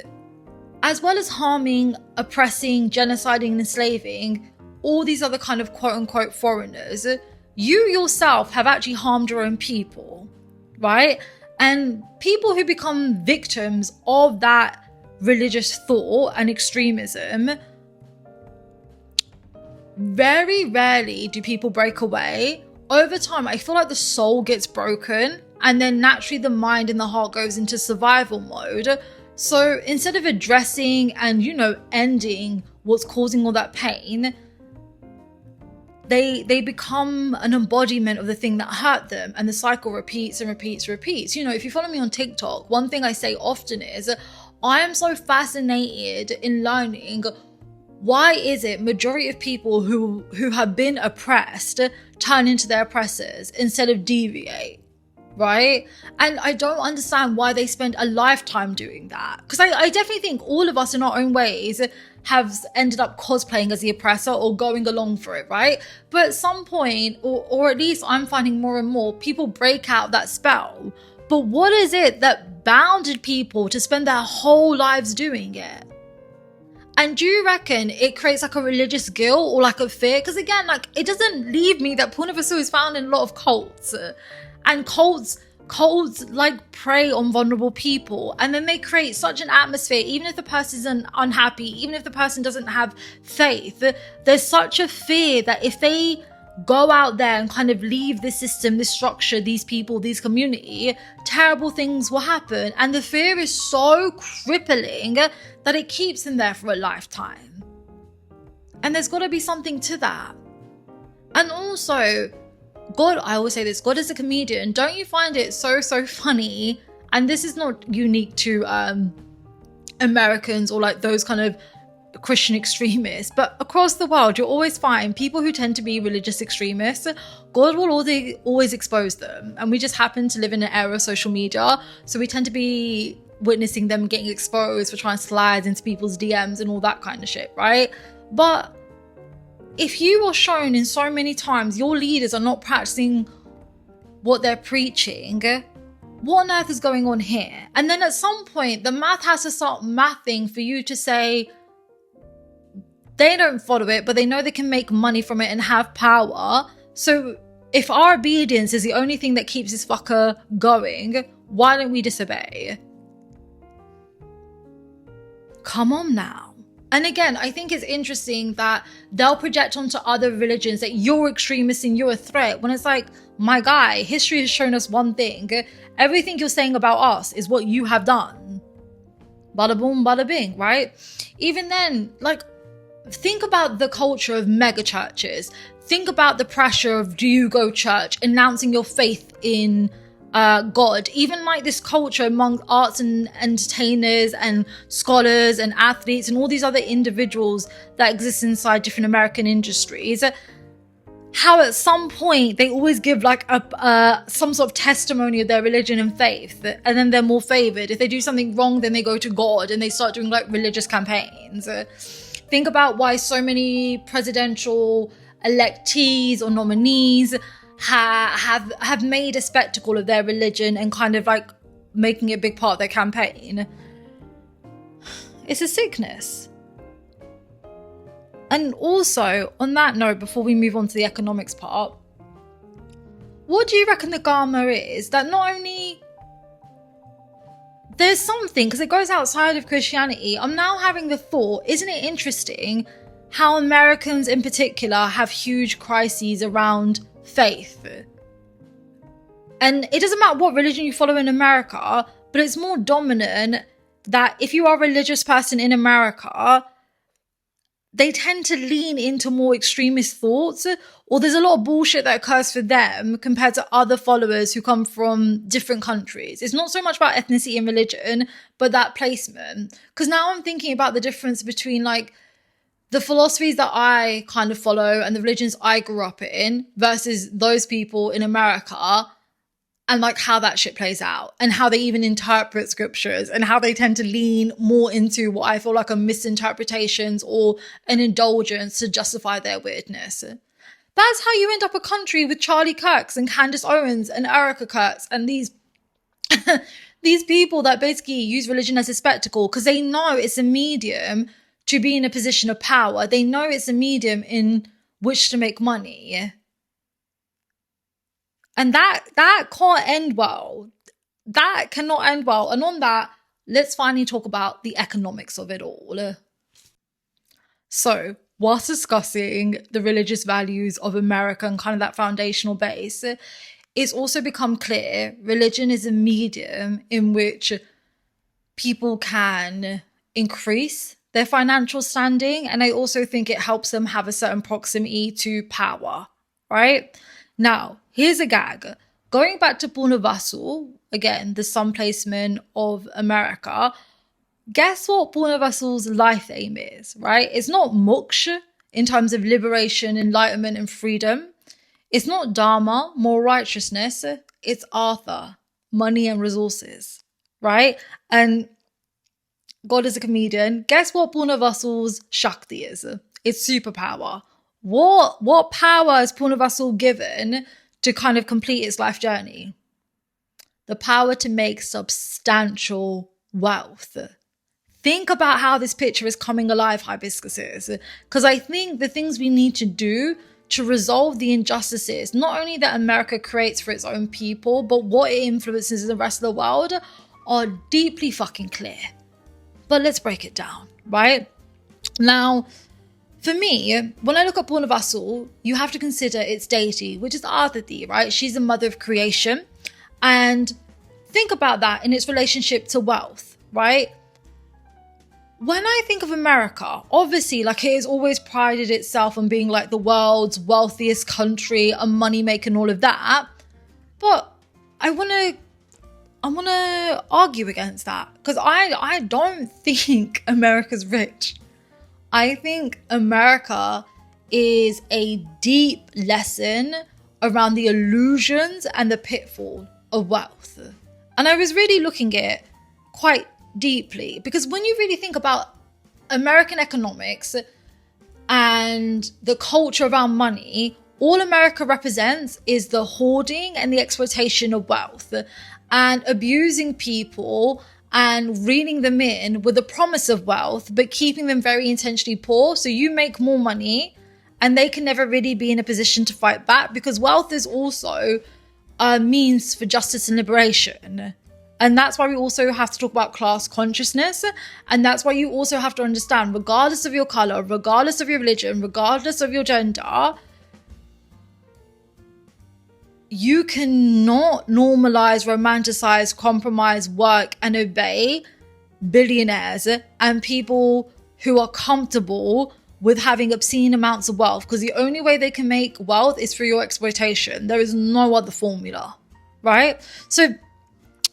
Speaker 1: as well as harming, oppressing, genociding, and enslaving all these other kind of quote unquote foreigners, you yourself have actually harmed your own people, right? And people who become victims of that religious thought and extremism, very rarely do people break away. Over time, I feel like the soul gets broken and then naturally the mind and the heart goes into survival mode. So instead of addressing and, ending what's causing all that pain, they become an embodiment of the thing that hurt them, and the cycle repeats and repeats. If you follow me on TikTok, one thing I say often is I am so fascinated in learning why is it majority of people who have been oppressed turn into their oppressors instead of deviate, right? And I don't understand why they spend a lifetime doing that, because I definitely think all of us in our own ways have ended up cosplaying as the oppressor or going along for it, right? But at some point, or at least I'm finding more and more, people break out that spell. But what is it that bounded people to spend their whole lives doing it? And do you reckon it creates a religious guilt or a fear? Because again, it doesn't leave me that Punavasu is found in a lot of cults. And cults prey on vulnerable people, and then they create such an atmosphere. Even if the person isn't unhappy, even if the person doesn't have faith, there's such a fear that if they go out there and kind of leave this system, this structure, these people, this community, terrible things will happen. And the fear is so crippling that it keeps them there for a lifetime. And there's got to be something to that. And also, God, I always say this, God is a comedian. Don't you find it so funny? And this is not unique to Americans or those kind of Christian extremists, but across the world, you'll always find people who tend to be religious extremists. God will always expose them. And we just happen to live in an era of social media. So we tend to be witnessing them getting exposed for trying to slide into people's DMs and all that kind of shit, right? But if you are shown in so many times your leaders are not practicing what they're preaching, what on earth is going on here? And then at some point, the math has to start mathing for you to say they don't follow it, but they know they can make money from it and have power. So if our obedience is the only thing that keeps this fucker going, why don't we disobey? Come on now. And again, I think it's interesting that they'll project onto other religions that you're extremist and you're a threat, when it's like, my guy, history has shown us one thing. Everything you're saying about us is what you have done. Bada boom, bada bing, right? Even then, like, think about the culture of mega churches. Think about the pressure of, do you go church, announcing your faith in God. Even like this culture among arts and entertainers and scholars and athletes and all these other individuals that exist inside different American industries, how at some point they always give like some sort of testimony of their religion and faith, and then they're more favored. If they do something wrong, then they go to God and they start doing like religious campaigns. Think about why so many presidential electees or nominees have made a spectacle of their religion and kind of like making it a big part of their campaign. It's a sickness. And also, on that note, before we move on to the economics part, what do you reckon the karma is? That not only there's something, because it goes outside of Christianity. I'm now having the thought, isn't it interesting how Americans in particular have huge crises around faith? And it doesn't matter what religion you follow in America, but it's more dominant that if you are a religious person in America, they tend to lean into more extremist thoughts, or there's a lot of bullshit that occurs for them compared to other followers who come from different countries. It's not so much about ethnicity and religion, but that placement. Because now I'm thinking about the difference between like the philosophies that I kind of follow and the religions I grew up in versus those people in America, and like how that shit plays out and how they even interpret scriptures and how they tend to lean more into what I feel like are misinterpretations or an indulgence to justify their weirdness. That's how you end up a country with Charlie Kirks and Candace Owens and Erica Kirks and these people that basically use religion as a spectacle because they know it's a medium to be in a position of power. They know it's a medium in which to make money. And that can't end well. That cannot end well. And on that, let's finally talk about the economics of it all. So, whilst discussing the religious values of America and kind of that foundational base, it's also become clear religion is a medium in which people can increase their financial standing. And I also think it helps them have a certain proximity to power, right? Now, here's a gag. Going back to Purna Vasu, again, the sun placement of America, guess what Purna Vasu's life aim is, right? It's not moksha in terms of liberation, enlightenment, and freedom. It's not dharma, more righteousness. It's artha, money and resources, right? And God is a comedian. Guess what Purna Vasu's shakti is? It's superpower. What power is Purna Vasu given to kind of complete its life journey? The power to make substantial wealth. Think about how this picture is coming alive, hibiscuses. Because I think the things we need to do to resolve the injustices, not only that America creates for its own people, but what it influences in the rest of the world, are deeply fucking clear. But let's break it down, right? Now, for me, when I look at Purna Vasu, you have to consider its deity, which is Aditi, right? She's the mother of creation. And think about that in its relationship to wealth, right? When I think of America, obviously, like it has always prided itself on being like the world's wealthiest country, a moneymaker and all of that. But I want to argue against that because I don't think America's rich. I think America is a deep lesson around the illusions and the pitfall of wealth. And I was really looking at it quite deeply because when you really think about American economics and the culture around money, all America represents is the hoarding and the exploitation of wealth and abusing people and reeling them in with the promise of wealth, but keeping them very intentionally poor. So you make more money and they can never really be in a position to fight back because wealth is also a means for justice and liberation. And that's why we also have to talk about class consciousness. And that's why you also have to understand, regardless of your color, regardless of your religion, regardless of your gender, you cannot normalize, romanticize, compromise, work, and obey billionaires and people who are comfortable with having obscene amounts of wealth, because the only way they can make wealth is through your exploitation. There is no other formula, right? So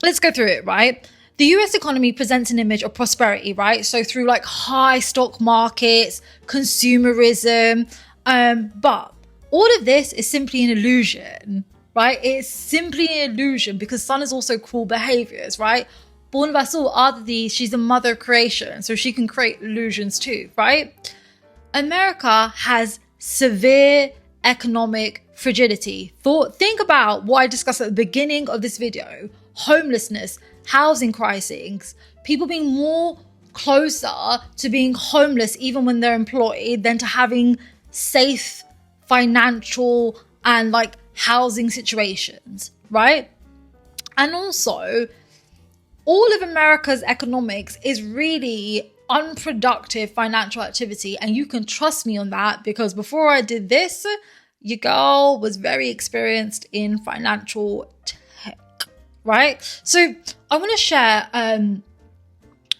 Speaker 1: let's go through it, right? The US economy presents an image of prosperity, right? So through like high stock markets, consumerism, but all of this is simply an illusion, right? It's simply an illusion, because sun is also cruel behaviors, right? Born Vasul Aditi, she's the mother of creation, so she can create illusions too, right? America has severe economic fragility. Think about what I discussed at the beginning of this video: homelessness, housing crises, people being more closer to being homeless even when they're employed than to having safe financial and like housing situations, right? And also, all of America's economics is really unproductive financial activity, and you can trust me on that, because before I did this, your girl was very experienced in financial tech, right? So I want to share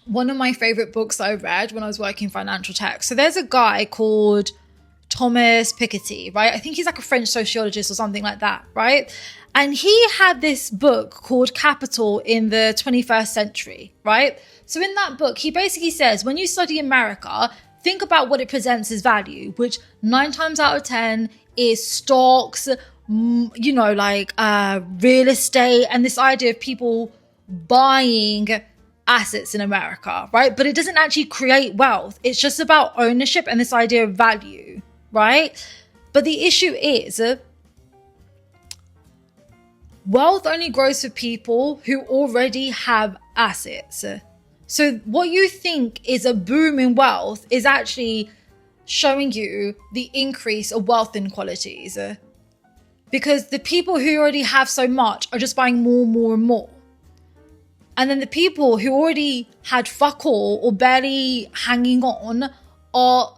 Speaker 1: one of my favorite books I read when I was working in financial tech. So there's a guy called Thomas Piketty, right? I think he's like a French sociologist or something like that, right? And he had this book called Capital in the 21st Century, right? So in that book, he basically says, when you study America, think about what it presents as value, which 9 times out of 10 is stocks, you know, like real estate, and this idea of people buying assets in America, right? But it doesn't actually create wealth. It's just about ownership and this idea of value, right? But the issue is, wealth only grows for people who already have assets. So what you think is a boom in wealth is actually showing you the increase of wealth inequalities, because the people who already have so much are just buying more, more, and more. And then the people who already had fuck all or barely hanging on are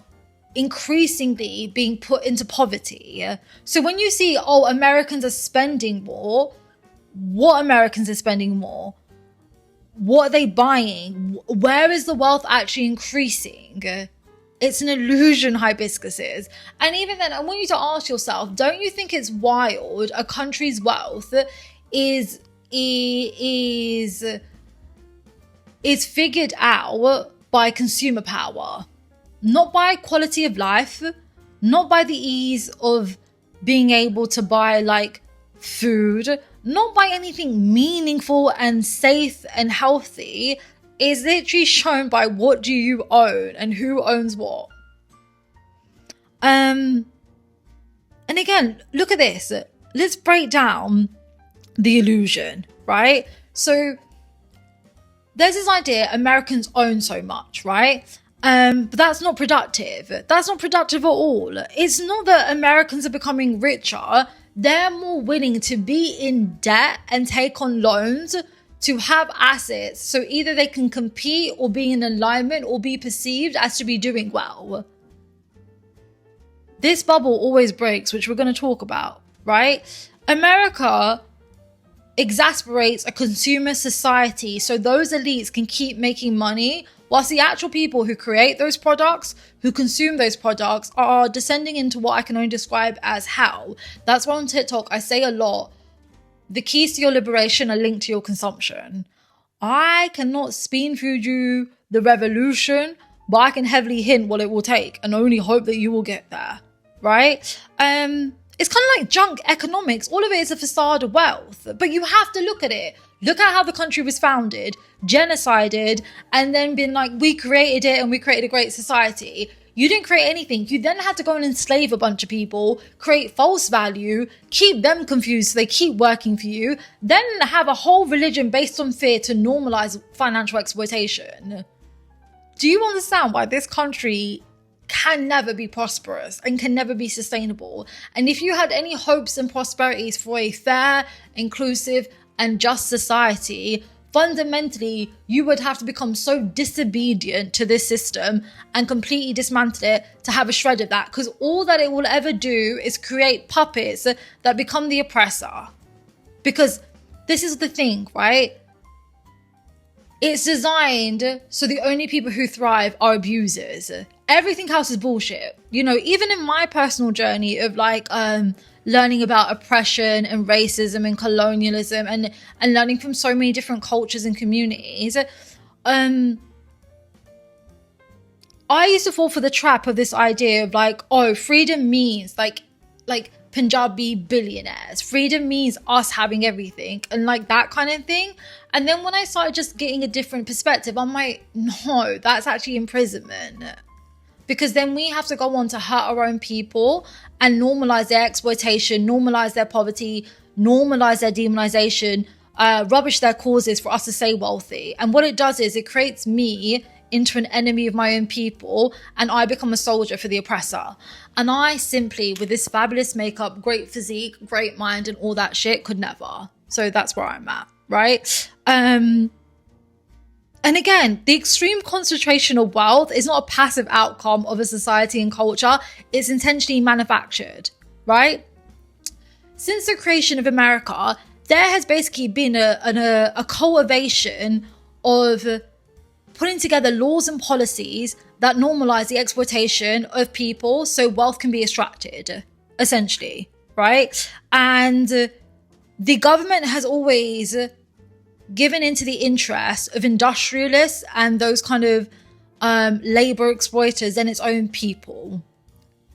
Speaker 1: increasingly being put into poverty. So when you see, oh, Americans are spending more, what Americans are spending more? What are they buying? Where is the wealth actually increasing? It's an illusion, Hibiscus is. And even then, I want you to ask yourself, don't you think it's wild a country's wealth is figured out by consumer power, not by quality of life, not by the ease of being able to buy like food, not by anything meaningful and safe and healthy. Is literally shown by what do you own and who owns what. And again, look at this. Let's break down the illusion, right? So there's this idea Americans own so much, right? But that's not productive. That's not productive at all. It's not that Americans are becoming richer. They're more willing to be in debt and take on loans to have assets, so either they can compete or be in alignment or be perceived as to be doing well. This bubble always breaks, which we're going to talk about, right? America exasperates a consumer society so those elites can keep making money, whilst the actual people who create those products, who consume those products, are descending into what I can only describe as hell. That's why on TikTok I say a lot, the keys to your liberation are linked to your consumption. I cannot spoon feed you the revolution, but I can heavily hint what it will take and only hope that you will get there, right? It's kind of like junk economics. All of it is a facade of wealth, but you have to look at it. Look at how the country was founded, genocided, and then been like, we created it and we created a great society. You didn't create anything. You then had to go and enslave a bunch of people, create false value, keep them confused so they keep working for you, then have a whole religion based on fear to normalize financial exploitation. Do you understand why this country can never be prosperous and can never be sustainable? And if you had any hopes and prosperities for a fair, inclusive, and just society, fundamentally you would have to become so disobedient to this system and completely dismantle it to have a shred of that, because all that it will ever do is create puppets that become the oppressor. Because this is the thing, right? It's designed so the only people who thrive are abusers. Everything else is bullshit. You know, even in my personal journey of like learning about oppression and racism and colonialism and learning from so many different cultures and communities, I used to fall for the trap of this idea of like, oh, freedom means like Punjabi billionaires. Freedom means us having everything and like that kind of thing. And then when I started just getting a different perspective, I'm like, no, that's actually imprisonment. Because then we have to go on to hurt our own people and normalize their exploitation, normalize their poverty, normalize their demonization, rubbish their causes for us to stay wealthy. And what it does is it creates me into an enemy of my own people, and I become a soldier for the oppressor. And I simply, with this fabulous makeup, great physique, great mind, and all that shit, could never. So that's where I'm at, right? And again, the extreme concentration of wealth is not a passive outcome of a society and culture. It's intentionally manufactured, right? Since the creation of America, there has basically been a cultivation of putting together laws and policies that normalize the exploitation of people so wealth can be extracted, essentially, right? And the government has always given into the interest of industrialists and those kind of labor exploiters and its own people.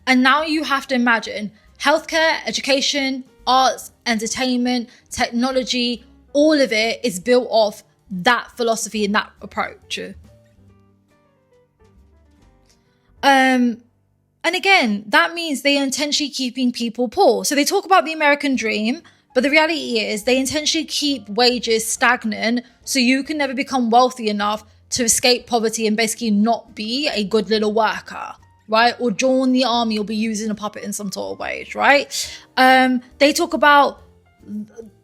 Speaker 1: And now you have to imagine healthcare, education, arts, entertainment, technology, all of it is built off that philosophy and that approach. And again, that means they are intentionally keeping people poor. So they talk about the American dream, but the reality is they intentionally keep wages stagnant so you can never become wealthy enough to escape poverty and basically not be a good little worker, right? Or join the army or be using a puppet in some sort of wage, right? They talk about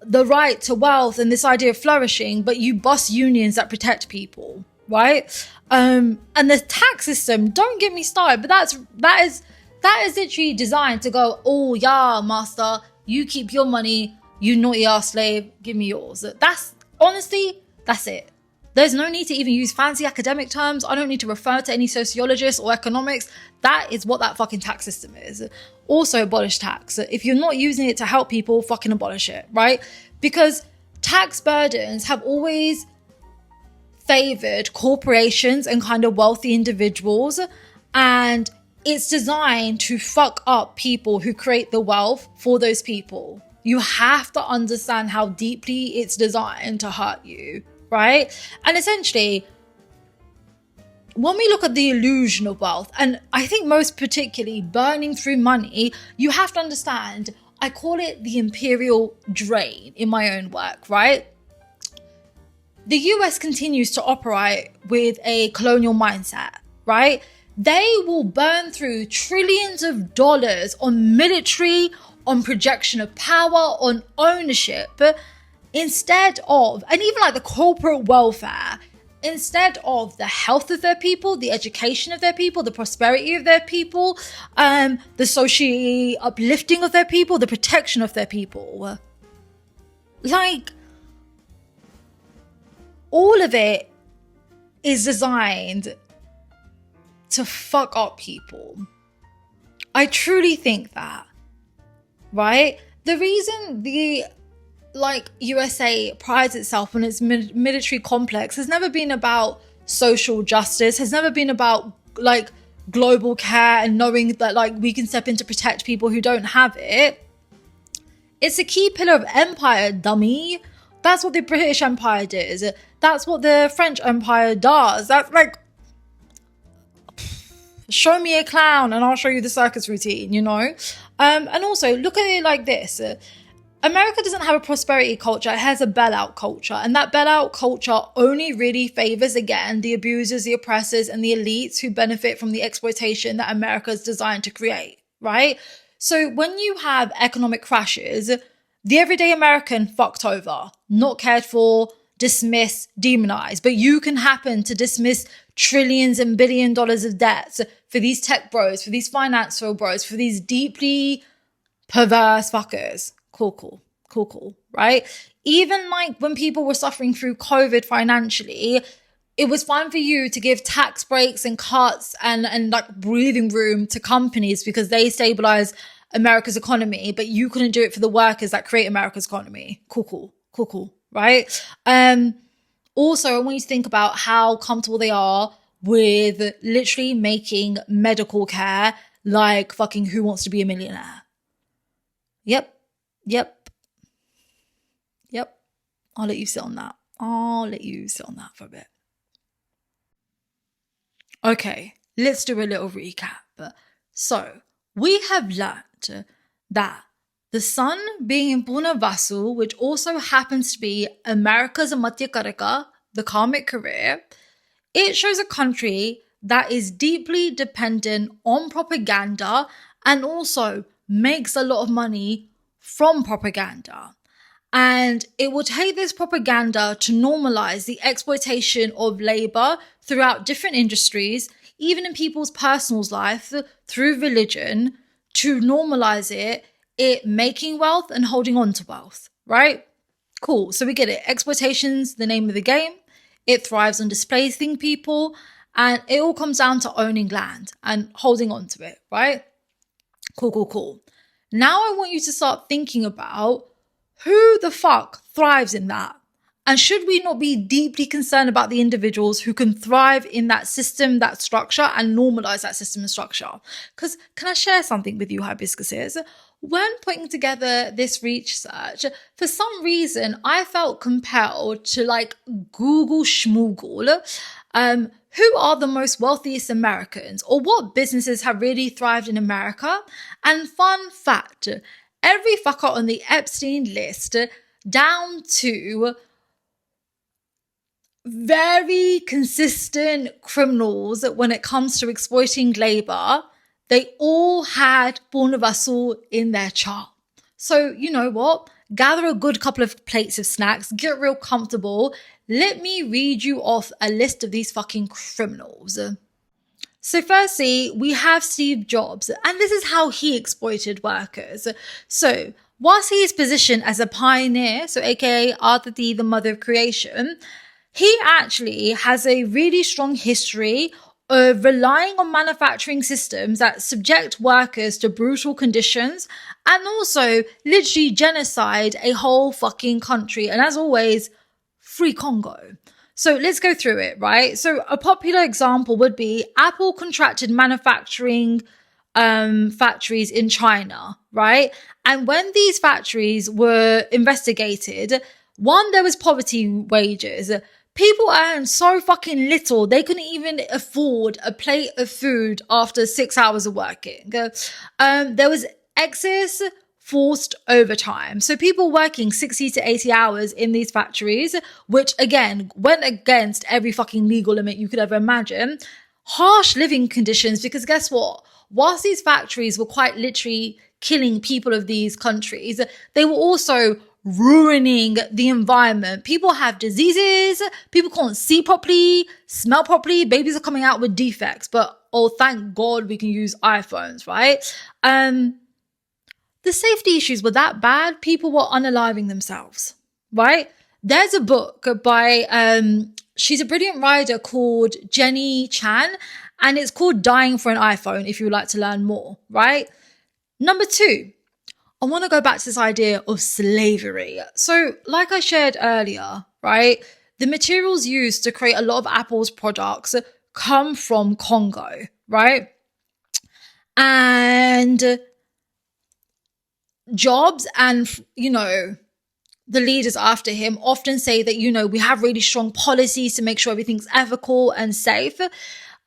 Speaker 1: the right to wealth and this idea of flourishing, but you bust unions that protect people, right? And the tax system, don't get me started, but that is literally designed to go, oh yeah, master, you keep your money, you naughty ass slave, give me yours. That's it. There's no need to even use fancy academic terms. I don't need to refer to any sociologists or economics. That is what that fucking tax system is. Also abolish tax. If you're not using it to help people, fucking abolish it, right? Because tax burdens have always favored corporations and kind of wealthy individuals, and it's designed to fuck up people who create the wealth for those people. You have to understand how deeply it's designed to hurt you, right? And essentially, when we look at the illusion of wealth, and I think most particularly burning through money, you have to understand, I call it the imperial drain in my own work, right? The US continues to operate with a colonial mindset, right? They will burn through trillions of dollars on military, on projection of power, on ownership, instead of, and even like the corporate welfare, instead of the health of their people, the education of their people, the prosperity of their people, the socially uplifting of their people, the protection of their people. Like, all of it is designed to fuck up people. I truly think that, right? The reason the USA prides itself on its military complex has never been about social justice, has never been about like global care and knowing that like we can step in to protect people who don't have it. It's a key pillar of empire, dummy. That's what the British Empire does. That's what the French Empire does. That's like, show me a clown and I'll show you the circus routine, you know? And also, look at it like this. America doesn't have a prosperity culture, it has a bailout culture. And that bailout culture only really favors, again, the abusers, the oppressors, and the elites who benefit from the exploitation that America is designed to create, right? So when you have economic crashes, the everyday American fucked over, not cared for, dismiss, demonize, but you can happen to dismiss trillions and $billions of debts for these tech bros, for these financial bros, for these deeply perverse fuckers. Cool, right? Even like when people were suffering through COVID financially, it was fine for you to give tax breaks and cuts and like breathing room to companies because they stabilize America's economy, but you couldn't do it for the workers that create America's economy. Cool, right? Also, I want you to think about how comfortable they are with literally making medical care like fucking Who Wants to Be a Millionaire. Yep. I'll let you sit on that. For a bit. Okay, let's do a little recap. So, we have learned that the sun being in Purna Vasu, which also happens to be America's Madhya Karaka, the karmic career, it shows a country that is deeply dependent on propaganda and also makes a lot of money from propaganda. And it will take this propaganda to normalize the exploitation of labor throughout different industries, even in people's personal life, through religion, to normalize it making wealth and holding on to wealth, right? Cool. So we get it. Exploitation's the name of the game. It thrives on displacing people, and it all comes down to owning land and holding on to it, right? Cool. Now I want you to start thinking about who the fuck thrives in that? And should we not be deeply concerned about the individuals who can thrive in that system, that structure, and normalize that system and structure? Because can I share something with you, Hibiscuses? When putting together this research, for some reason, I felt compelled to like Google schmoogle, who are the most wealthiest Americans or what businesses have really thrived in America? And fun fact, every fucker on the Epstein list down to very consistent criminals when it comes to exploiting labor, they all had Purna Vasu in their chart. So you know what? Gather a good couple of plates of snacks, get real comfortable. Let me read you off a list of these fucking criminals. So firstly, we have Steve Jobs, and this is how he exploited workers. So whilst he is positioned as a pioneer, so aka Aditi, the mother of creation, he actually has a really strong history of relying on manufacturing systems that subject workers to brutal conditions and also literally genocide a whole fucking country. And as always, free Congo. So let's go through it, right? So a popular example would be Apple contracted manufacturing factories in China, right? And when these factories were investigated, one, there was poverty wages. People earned so fucking little, they couldn't even afford a plate of food after 6 hours of working. There was excess forced overtime. So people working 60 to 80 hours in these factories, which again, went against every fucking legal limit you could ever imagine. Harsh living conditions, because guess what? Whilst these factories were quite literally killing people of these countries, they were also ruining the environment. People have diseases, people can't see properly, smell properly, babies are coming out with defects, but oh, thank God we can use iPhones, right? The safety issues were that bad, people were unaliving themselves, right? There's a book by, she's a brilliant writer called Jenny Chan, and it's called Dying for an iPhone if you would like to learn more, right? Number 2, I want to go back to this idea of slavery. So like I shared earlier, right, the materials used to create a lot of Apple's products come from Congo, right? And Jobs and, you know, the leaders after him often say that, you know, we have really strong policies to make sure everything's ethical and safe.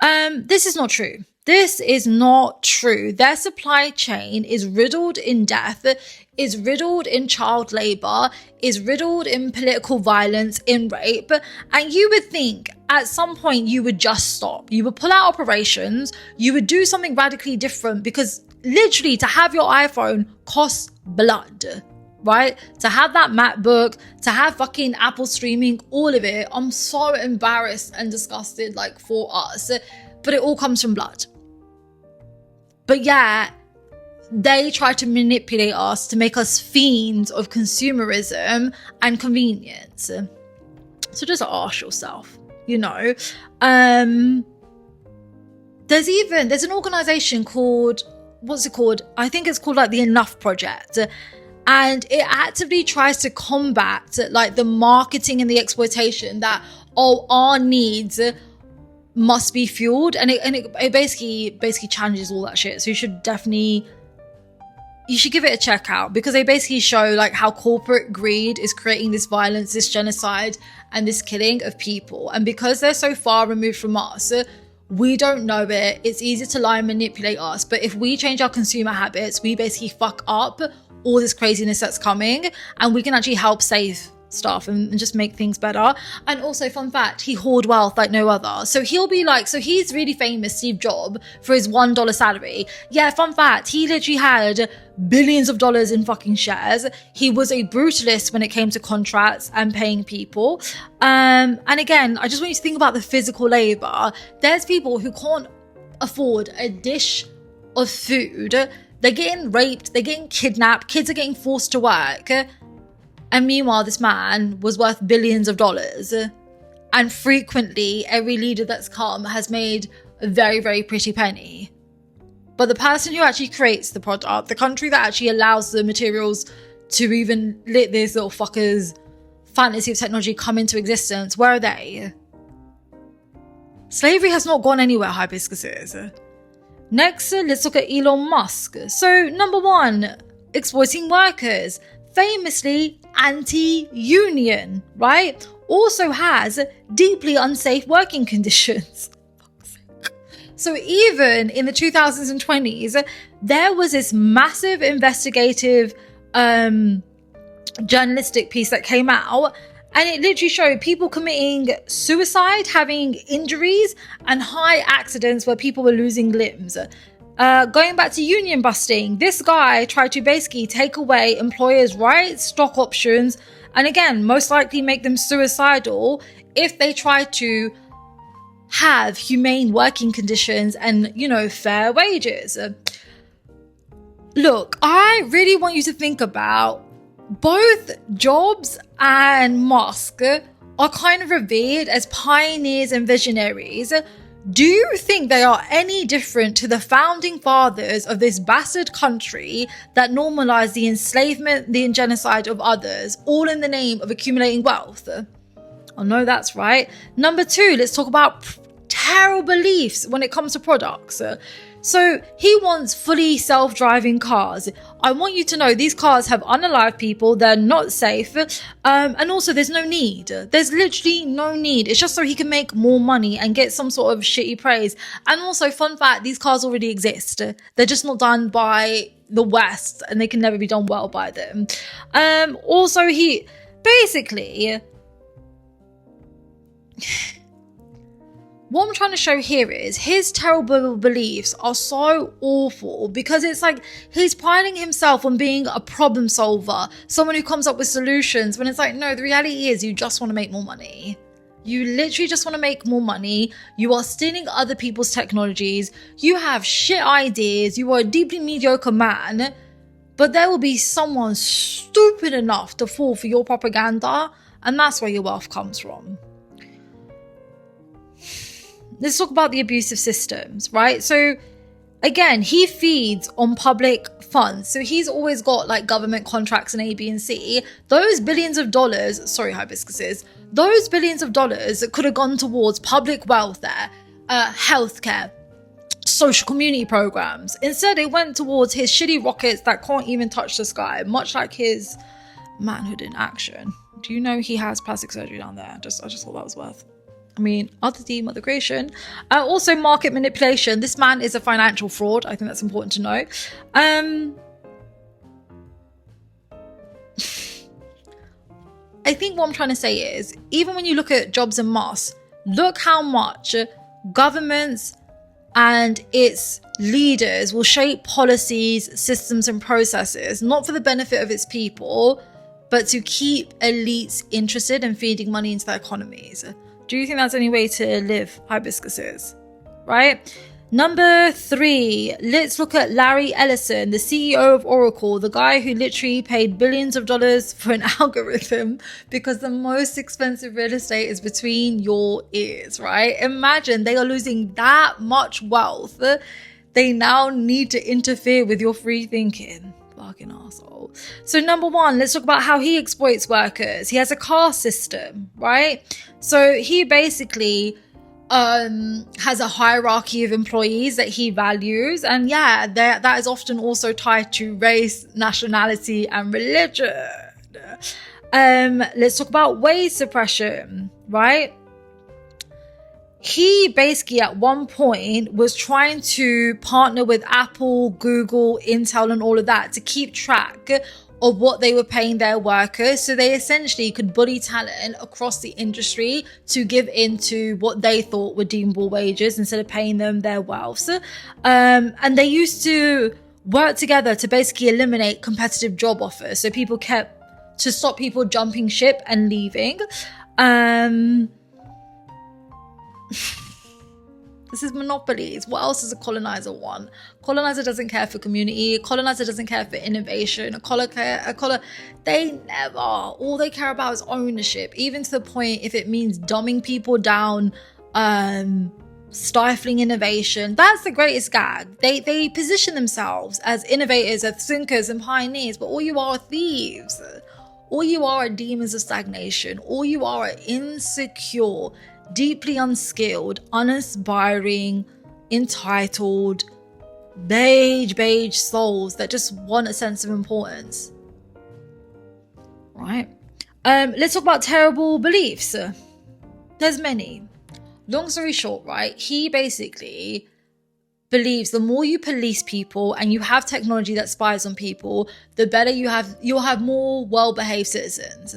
Speaker 1: This is not true. This is not true. Their supply chain is riddled in death, is riddled in child labor, is riddled in political violence, in rape. And you would think at some point you would just stop. You would pull out operations. You would do something radically different because literally to have your iPhone costs blood, right? To have that MacBook, to have fucking Apple streaming, all of it. I'm so embarrassed and disgusted, like, for us. But it all comes from blood. But yeah, they try to manipulate us to make us fiends of consumerism and convenience. So just ask yourself, you know. There's an organization called, what's it called? I think it's called like the Enough Project. And it actively tries to combat like the marketing and the exploitation that, our needs must be fueled. And it basically challenges all that shit. So you should give it a check out, because they basically show like how corporate greed is creating this violence, this genocide, and this killing of people. And because they're so far removed from us, we don't know it. It's easy to lie and manipulate us. But if we change our consumer habits, we basically fuck up all this craziness that's coming, and we can actually help save stuff and just make things better. And also, fun fact, he hoard wealth like no other. So he's really famous, Steve Jobs, for his $1 salary. Yeah, fun fact, he literally had billions of dollars in fucking shares. He was a brutalist when it came to contracts and paying people. And again, I just want you to think about the physical labor. There's people who can't afford a dish of food. They're getting raped, they're getting kidnapped, kids are getting forced to work. And meanwhile, this man was worth billions of dollars. And frequently, every leader that's come has made a very, very pretty penny. But the person who actually creates the product, the country that actually allows the materials to even let this little fucker's fantasy of technology come into existence, where are they? Slavery has not gone anywhere, hibiscuses. Next, let's look at Elon Musk. So, number one, exploiting workers. Famously anti-union, right? Also has deeply unsafe working conditions. So even in the 2000s and 20s, there was this massive investigative journalistic piece that came out, and it literally showed people committing suicide, having injuries, and high accidents where people were losing limbs. Going back to union busting, this guy tried to basically take away employers' rights, stock options, and again, most likely make them suicidal if they try to have humane working conditions and, fair wages. Look, I really want you to think about both Jobs and Musk are kind of revered as pioneers and visionaries. Do you think they are any different to the founding fathers of this bastard country that normalized the enslavement, the genocide of others, all in the name of accumulating wealth? Oh no, that's right. Number two, let's talk about terrible beliefs when it comes to products. So he wants fully self-driving cars. I want you to know these cars have unalive people. They're not safe. And also there's no need. There's literally no need. It's just so he can make more money and get some sort of shitty praise. And also, fun fact, these cars already exist. They're just not done by the West, and they can never be done well by them. Also, he basically... What I'm trying to show here is his terrible beliefs are so awful, because it's like he's priding himself on being a problem solver, someone who comes up with solutions, when it's like, no, the reality is you just want to make more money. You literally just want to make more money. You are stealing other people's technologies. You have shit ideas. You are a deeply mediocre man. But there will be someone stupid enough to fall for your propaganda, and that's where your wealth comes from. Let's talk about the abusive systems, right? So again, he feeds on public funds. So he's always got like government contracts and A, B, and C. Those billions of dollars, sorry, hibiscuses, those billions of dollars could have gone towards public welfare, healthcare, social community programs. Instead, it went towards his shitty rockets that can't even touch the sky, much like his manhood in action. Do you know he has plastic surgery down there? I just thought that was worth. I mean, other team, other creation. Also, market manipulation. This man is a financial fraud. I think that's important to know. I think what I'm trying to say is, even when you look at Jobs and Musk, look how much governments and its leaders will shape policies, systems, and processes, not for the benefit of its people, but to keep elites interested in feeding money into their economies. Do you think that's any way to live, hibiscuses? Right? Number 3, let's look at Larry Ellison, the CEO of Oracle, the guy who literally paid billions of dollars for an algorithm because the most expensive real estate is between your ears, right? Imagine they are losing that much wealth. They now need to interfere with your free thinking. Fucking asshole. So number 1, let's talk about how he exploits workers. He has a caste system, right? So he basically has a hierarchy of employees that he values, and yeah, that is often also tied to race, nationality, and religion. Let's talk about wage suppression, right? He basically at one point was trying to partner with Apple, Google, Intel, and all of that to keep track of what they were paying their workers, so they essentially could bully talent across the industry to give into what they thought were deemable wages instead of paying them their wealth. And they used to work together to basically eliminate competitive job offers, so people kept to stop people jumping ship and leaving. This is monopolies. What else does a colonizer want? Colonizer doesn't care for community. Colonizer doesn't care for innovation. They never. All they care about is ownership, even to the point if it means dumbing people down, stifling innovation. That's the greatest gag. They position themselves as innovators, as thinkers and pioneers, but all you are thieves. All you are demons of stagnation. All you are insecure, deeply unskilled, unaspiring, entitled, beige souls that just want a sense of importance. Right? Let's talk about terrible beliefs. There's many. Long story short, right? He basically believes the more you police people and you have technology that spies on people, the better you'll have more well-behaved citizens.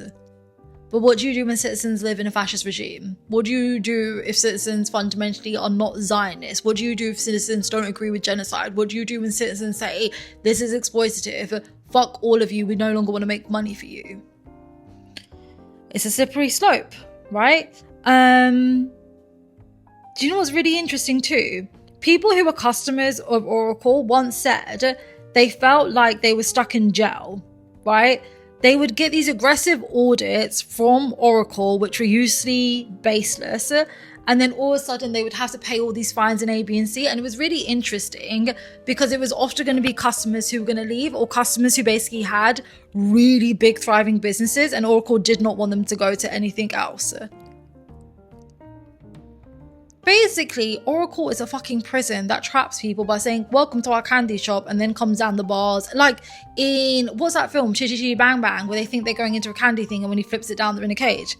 Speaker 1: But what do you do when citizens live in a fascist regime? What do you do if citizens fundamentally are not Zionists? What do you do if citizens don't agree with genocide? What do you do when citizens say, this is exploitative, fuck all of you, we no longer want to make money for you? It's a slippery slope, right? Do you know what's really interesting too? People who were customers of Oracle once said they felt like they were stuck in jail, right? They would get these aggressive audits from Oracle, which were usually baseless, and then all of a sudden they would have to pay all these fines in A, B, and C. And it was really interesting because it was often going to be customers who were going to leave, or customers who basically had really big thriving businesses, and Oracle did not want them to go to anything else. Basically, Oracle is a fucking prison that traps people by saying, welcome to our candy shop, and then comes down the bars. Like in, what's that film, Chitty Chitty Bang Bang, where they think they're going into a candy thing and when he flips it down, they're in a cage.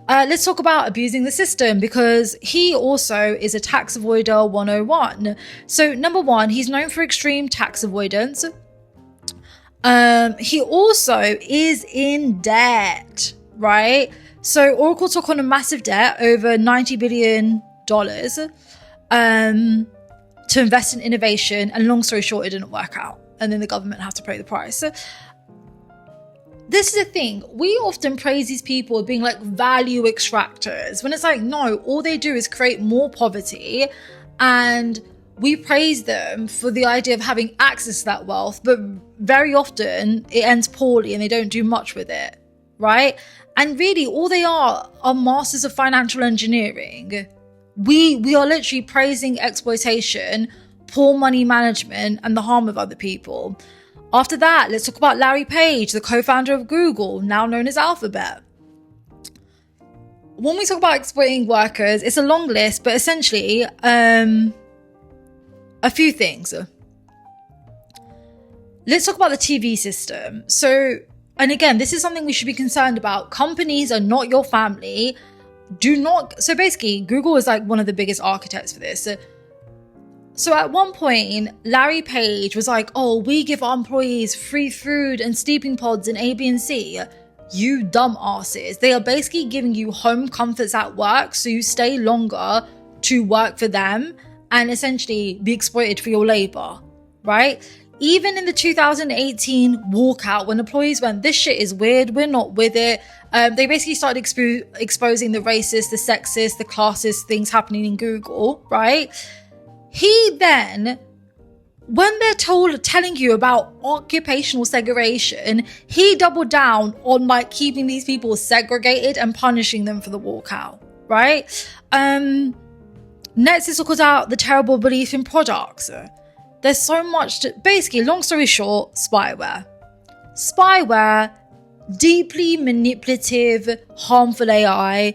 Speaker 1: Let's talk about abusing the system, because he also is a tax avoider 101. So number 1, he's known for extreme tax avoidance. He also is in debt, right? So Oracle took on a massive debt, over $90 billion, to invest in innovation. And long story short, it didn't work out. And then the government had to pay the price. This is the thing. We often praise these people being like value extractors, when it's like, no, all they do is create more poverty. And we praise them for the idea of having access to that wealth. But very often it ends poorly and they don't do much with it, right? And really, all they are masters of financial engineering. We are literally praising exploitation, poor money management, and the harm of other people. After that, let's talk about Larry Page, the co-founder of Google, now known as Alphabet. When we talk about exploiting workers, it's a long list, but essentially, a few things. Let's talk about the TV system. And again, this is something we should be concerned about. Companies are not your family. So basically, Google is like one of the biggest architects for this. So at one point, Larry Page was like, oh, we give our employees free food and sleeping pods and A, B, and C. You dumb asses. They are basically giving you home comforts at work, so you stay longer to work for them. and essentially be exploited for your labor, right? Even in the 2018 walkout, when employees went, this shit is weird, we're not with it, they basically started exposing the racist, the sexist, the classist things happening in Google, right? He then, when they're telling you about occupational segregation, he doubled down on like keeping these people segregated and punishing them for the walkout, right? Next is talk about the terrible belief in products. There's so much to, basically, long story short, spyware. Spyware, deeply manipulative, harmful AI,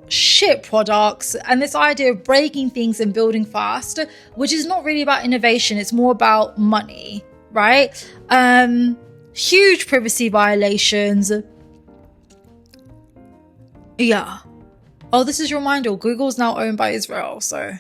Speaker 1: shit products, and this idea of breaking things and building fast, which is not really about innovation, it's more about money, right? Huge privacy violations. Yeah. Oh, this is your reminder, Google's now owned by Israel, so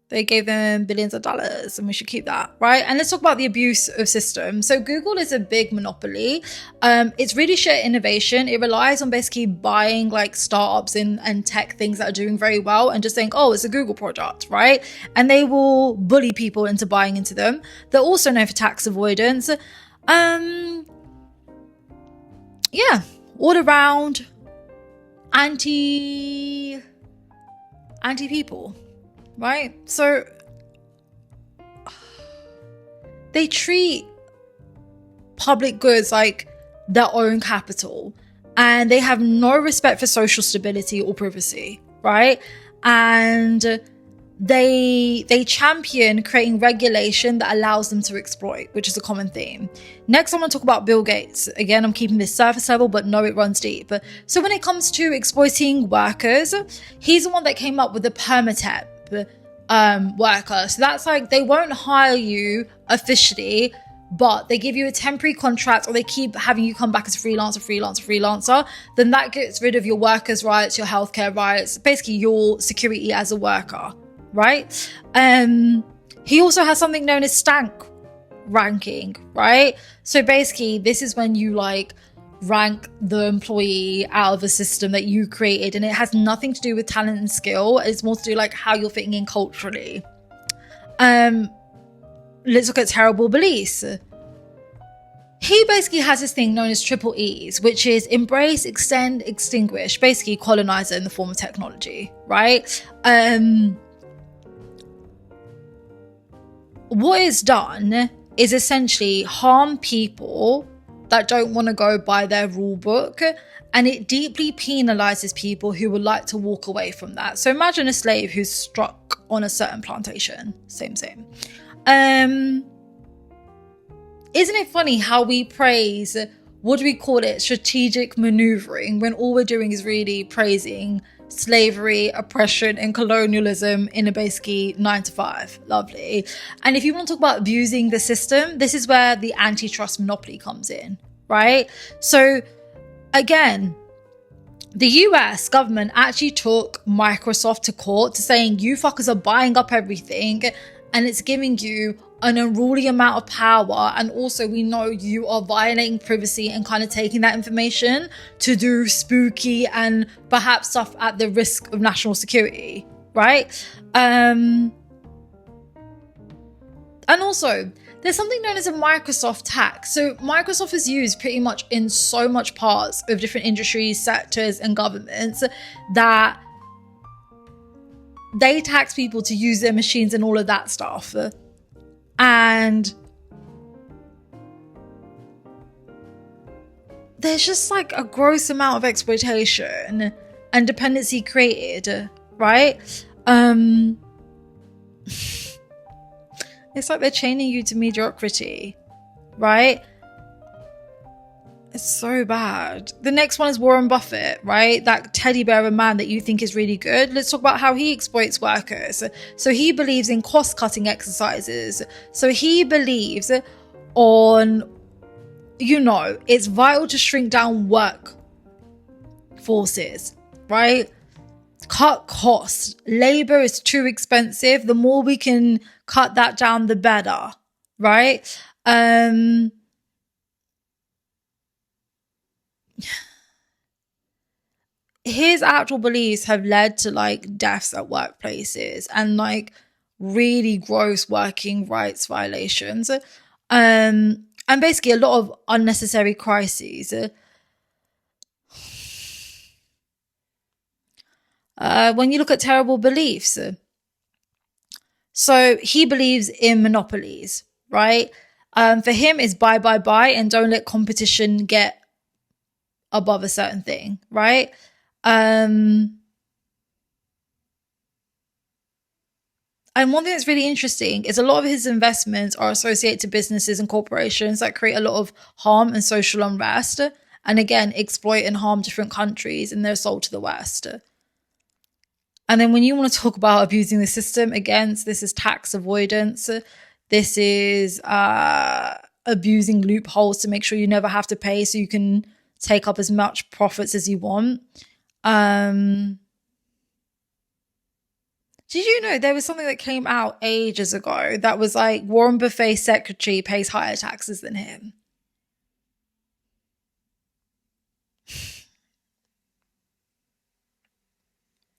Speaker 1: they gave them billions of dollars and we should keep that, right? And let's talk about the abuse of systems. So Google is a big monopoly. It's really shit innovation. It relies on basically buying like startups and tech things that are doing very well and just saying, oh, it's a Google product, right? And they will bully people into buying into them. They're also known for tax avoidance. Yeah, all around anti-people. Right? So they treat public goods like their own capital, and they have no respect for social stability or privacy, right? And they champion creating regulation that allows them to exploit, which is a common theme. Next, I'm going to talk about Bill Gates. Again, I'm keeping this surface level, but no, it runs deep. So when it comes to exploiting workers, he's the one that came up with the permatemp worker. So that's like, they won't hire you officially, but they give you a temporary contract, or they keep having you come back as a freelancer. Then that gets rid of your workers' rights, your healthcare rights, basically your security as a worker, right? He also has something known as stank ranking, right? So basically, this is when you like rank the employee out of a system that you created, and it has nothing to do with talent and skill. It's more to do like how you're fitting in culturally. Let's look at terrible beliefs. He basically has this thing known as triple E's, which is embrace, extend, extinguish, basically colonizer in the form of technology, right? What is done is essentially harm people that don't want to go by their rule book, and it deeply penalizes people who would like to walk away from that. So imagine a slave who's struck on a certain plantation. Same. Isn't it funny how we praise, what do we call it, strategic maneuvering, when all we're doing is really praising slavery, oppression, and colonialism in a basically 9 to 5. Lovely. And if you want to talk about abusing the system, this is where the antitrust monopoly comes in, right? So again, the US government actually took Microsoft to court to saying, you fuckers are buying up everything and it's giving you an unruly amount of power, and also we know you are violating privacy and kind of taking that information to do spooky and perhaps stuff at the risk of national security, right? And also there's something known as a Microsoft tax. So Microsoft is used pretty much in so much parts of different industries, sectors, and governments that they tax people to use their machines and all of that stuff. And there's just like a gross amount of exploitation and dependency created, right? It's like they're chaining you to mediocrity, right? It's so bad. The next one is Warren Buffett, right? That teddy bear of a man that you think is really good. Let's talk about how he exploits workers. So he believes in cost-cutting exercises. So he believes on, it's vital to shrink down work forces, right? Cut costs. Labor is too expensive. The more we can cut that down, the better, right? His actual beliefs have led to like deaths at workplaces and like really gross working rights violations, and basically a lot of unnecessary crises. When you look at terrible beliefs, so he believes in monopolies, right? For him, it's buy, and don't let competition get above a certain thing, right? And one thing that's really interesting is a lot of his investments are associated to businesses and corporations that create a lot of harm and social unrest, and again, exploit and harm different countries, and they're sold to the West. And then when you want to talk about abusing the system, again, so this is tax avoidance. This is abusing loopholes to make sure you never have to pay so you can take up as much profits as you want. Did you know there was something that came out ages ago that was like Warren Buffett's secretary pays higher taxes than him?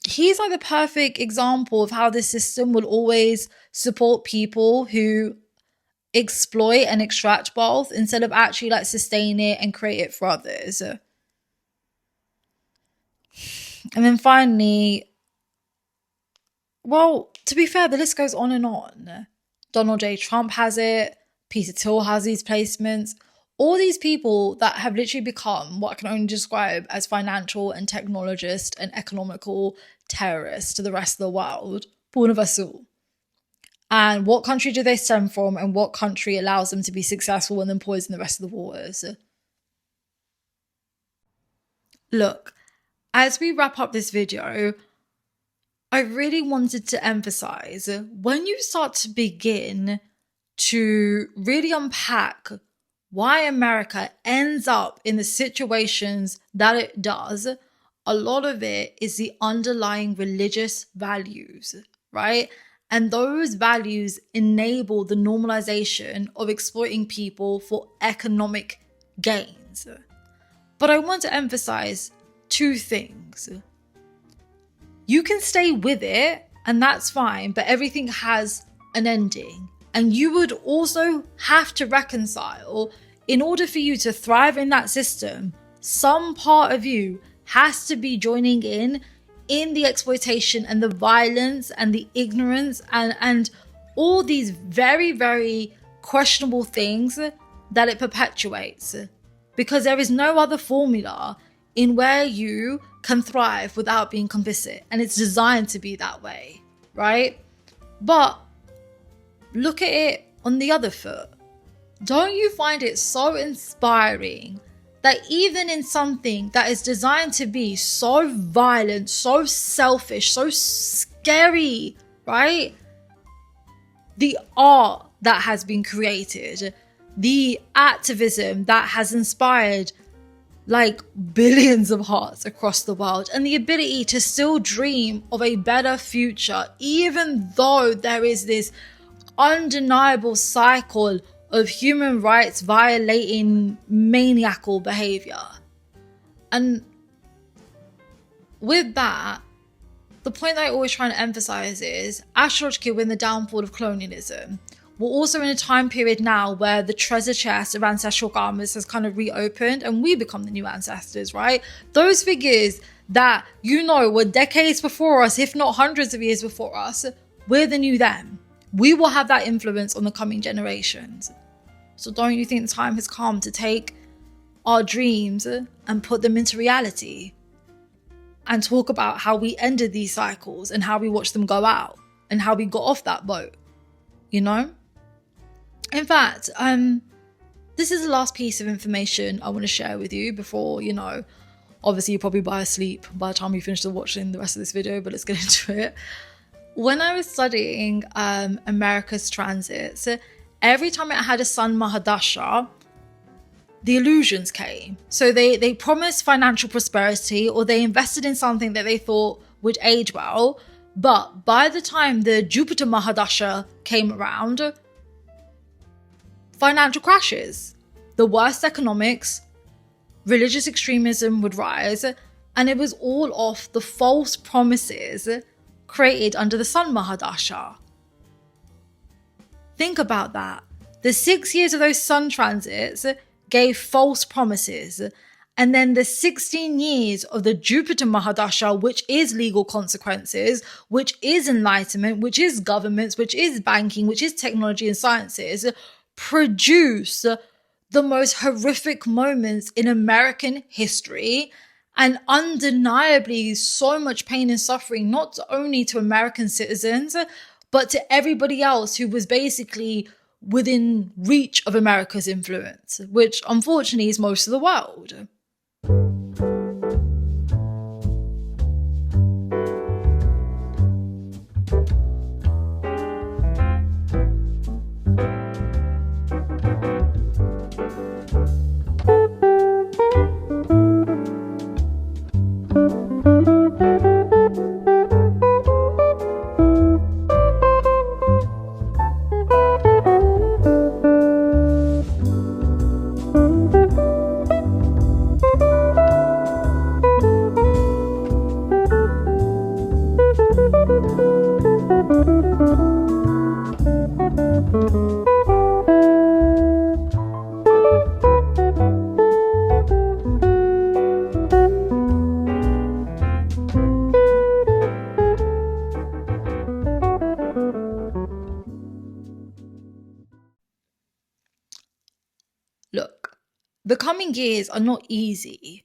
Speaker 1: He's like the perfect example of how this system will always support people who exploit and extract wealth instead of actually like sustain it and create it for others. And then finally, well, to be fair, the list goes on and on. Donald J. Trump has it. Peter Thiel has these placements. All these people that have literally become what I can only describe as financial and technologist and economical terrorists to the rest of the world. Born of us all. And what country do they stem from, and what country allows them to be successful and then poison the rest of the waters? Look, as we wrap up this video, I really wanted to emphasize, when you start to begin to really unpack why America ends up in the situations that it does, a lot of it is the underlying religious values, right? And those values enable the normalization of exploiting people for economic gains. But I want to emphasize two things. You can stay with it, and that's fine, but everything has an ending. And you would also have to reconcile, in order for you to thrive in that system, some part of you has to be joining in the exploitation and the violence and the ignorance and all these very, very questionable things that it perpetuates. Because there is no other formula in where you can thrive without being complicit. And it's designed to be that way, right? But look at it on the other foot. Don't you find it so inspiring that even in something that is designed to be so violent, so selfish, so scary, right? The art that has been created, the activism that has inspired like billions of hearts across the world, and the ability to still dream of a better future, even though there is this undeniable cycle of human rights violating maniacal behavior. And with that, the point that I always try to emphasize is, astrologically, we're in the downfall of colonialism. We're also in a time period now where the treasure chest of ancestral garments has kind of reopened and we become the new ancestors, right? Those figures that, you know, were decades before us, if not hundreds of years before us, we're the new them. We will have that influence on the coming generations. So don't you think the time has come to take our dreams and put them into reality? And talk about how we ended these cycles and how we watched them go out and how we got off that boat, you know? In fact, this is the last piece of information I want to share with you before, you know, obviously you'll probably be asleep by the time you finish watching the rest of this video, but let's get into it. When I was studying America's transits, every time it had a Sun Mahadasha, the illusions came. So they promised financial prosperity, or they invested in something that they thought would age well. But by the time the Jupiter Mahadasha came around, financial crashes, the worst economics, religious extremism would rise, and it was all off the false promises created under the Sun Mahadasha. Think about that. The 6 years of those sun transits gave false promises. And then the 16 years of the Jupiter Mahadasha, which is legal consequences, which is enlightenment, which is governments, which is banking, which is technology and sciences, produce the most horrific moments in American history, and undeniably so much pain and suffering, not only to American citizens, but to everybody else who was basically within reach of America's influence, which unfortunately is most of the world. Look, the coming years are not easy.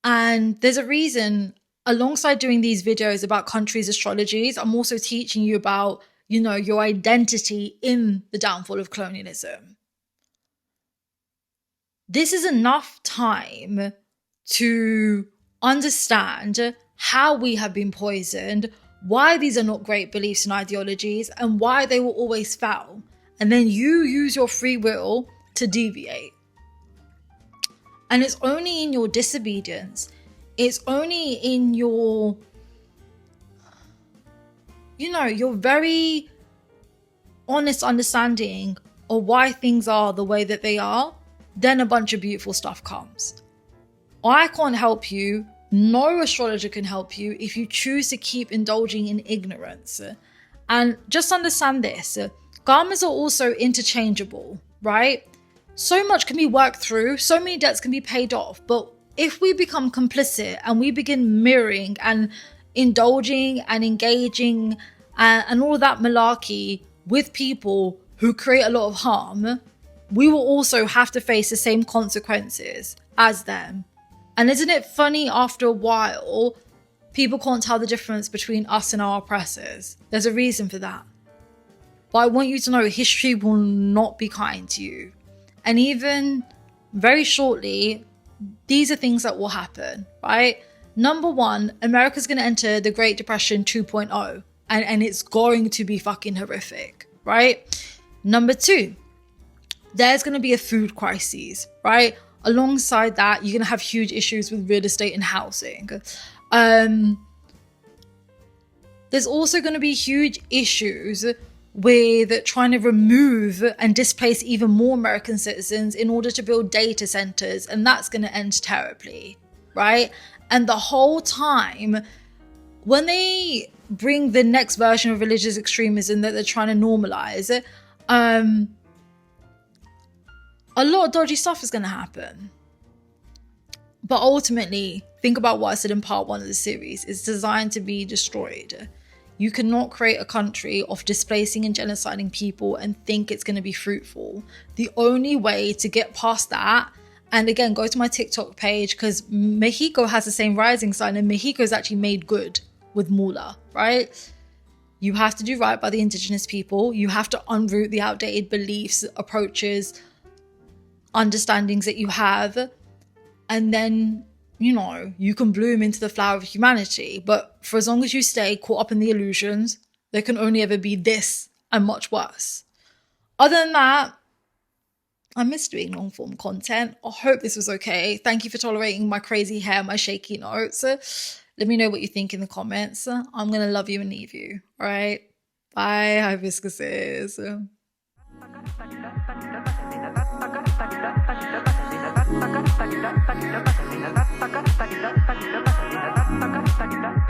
Speaker 1: And there's a reason, alongside doing these videos about countries' astrologies, I'm also teaching you about, your identity in the downfall of colonialism. This is enough time to understand how we have been poisoned, why these are not great beliefs and ideologies, and why they will always fail. And then you use your free will to deviate. And it's only in your disobedience, it's only in your, your very honest understanding of why things are the way that they are, then a bunch of beautiful stuff comes. I can't help you. No astrologer can help you if you choose to keep indulging in ignorance. And just understand this, karmas are also interchangeable, right? So much can be worked through, so many debts can be paid off, but if we become complicit and we begin mirroring and indulging and engaging and all of that malarkey with people who create a lot of harm, we will also have to face the same consequences as them. And isn't it funny, after a while, people can't tell the difference between us and our oppressors? There's a reason for that. But I want you to know history will not be kind to you. And even very shortly, these are things that will happen, right? Number one, America's going to enter the Great Depression 2.0, and it's going to be fucking horrific, right? Number two, there's going to be a food crisis, right? Alongside that, you're going to have huge issues with real estate and housing. There's also going to be huge issues with trying to remove and displace even more American citizens in order to build data centers. And that's going to end terribly, right? And the whole time, when they bring the next version of religious extremism that they're trying to normalize, a lot of dodgy stuff is going to happen. But ultimately, think about what I said in part 1 of the series. It's designed to be destroyed. You cannot create a country of displacing and genociding people and think it's going to be fruitful. The only way to get past that, and again, go to my TikTok page, because Mexico has the same rising sign, and Mexico is actually made good with Mula, right? You have to do right by the indigenous people. You have to unroot the outdated beliefs, approaches, understandings that you have, and then you can bloom into the flower of humanity. But for as long as you stay caught up in the illusions, there can only ever be this and much worse. Other than that, I miss doing long form content. I hope this was okay. Thank you for tolerating my crazy hair, my shaky notes. Let me know what you think in the comments. I'm going to love you and leave you. All right. Bye, hibiscuses. Stuck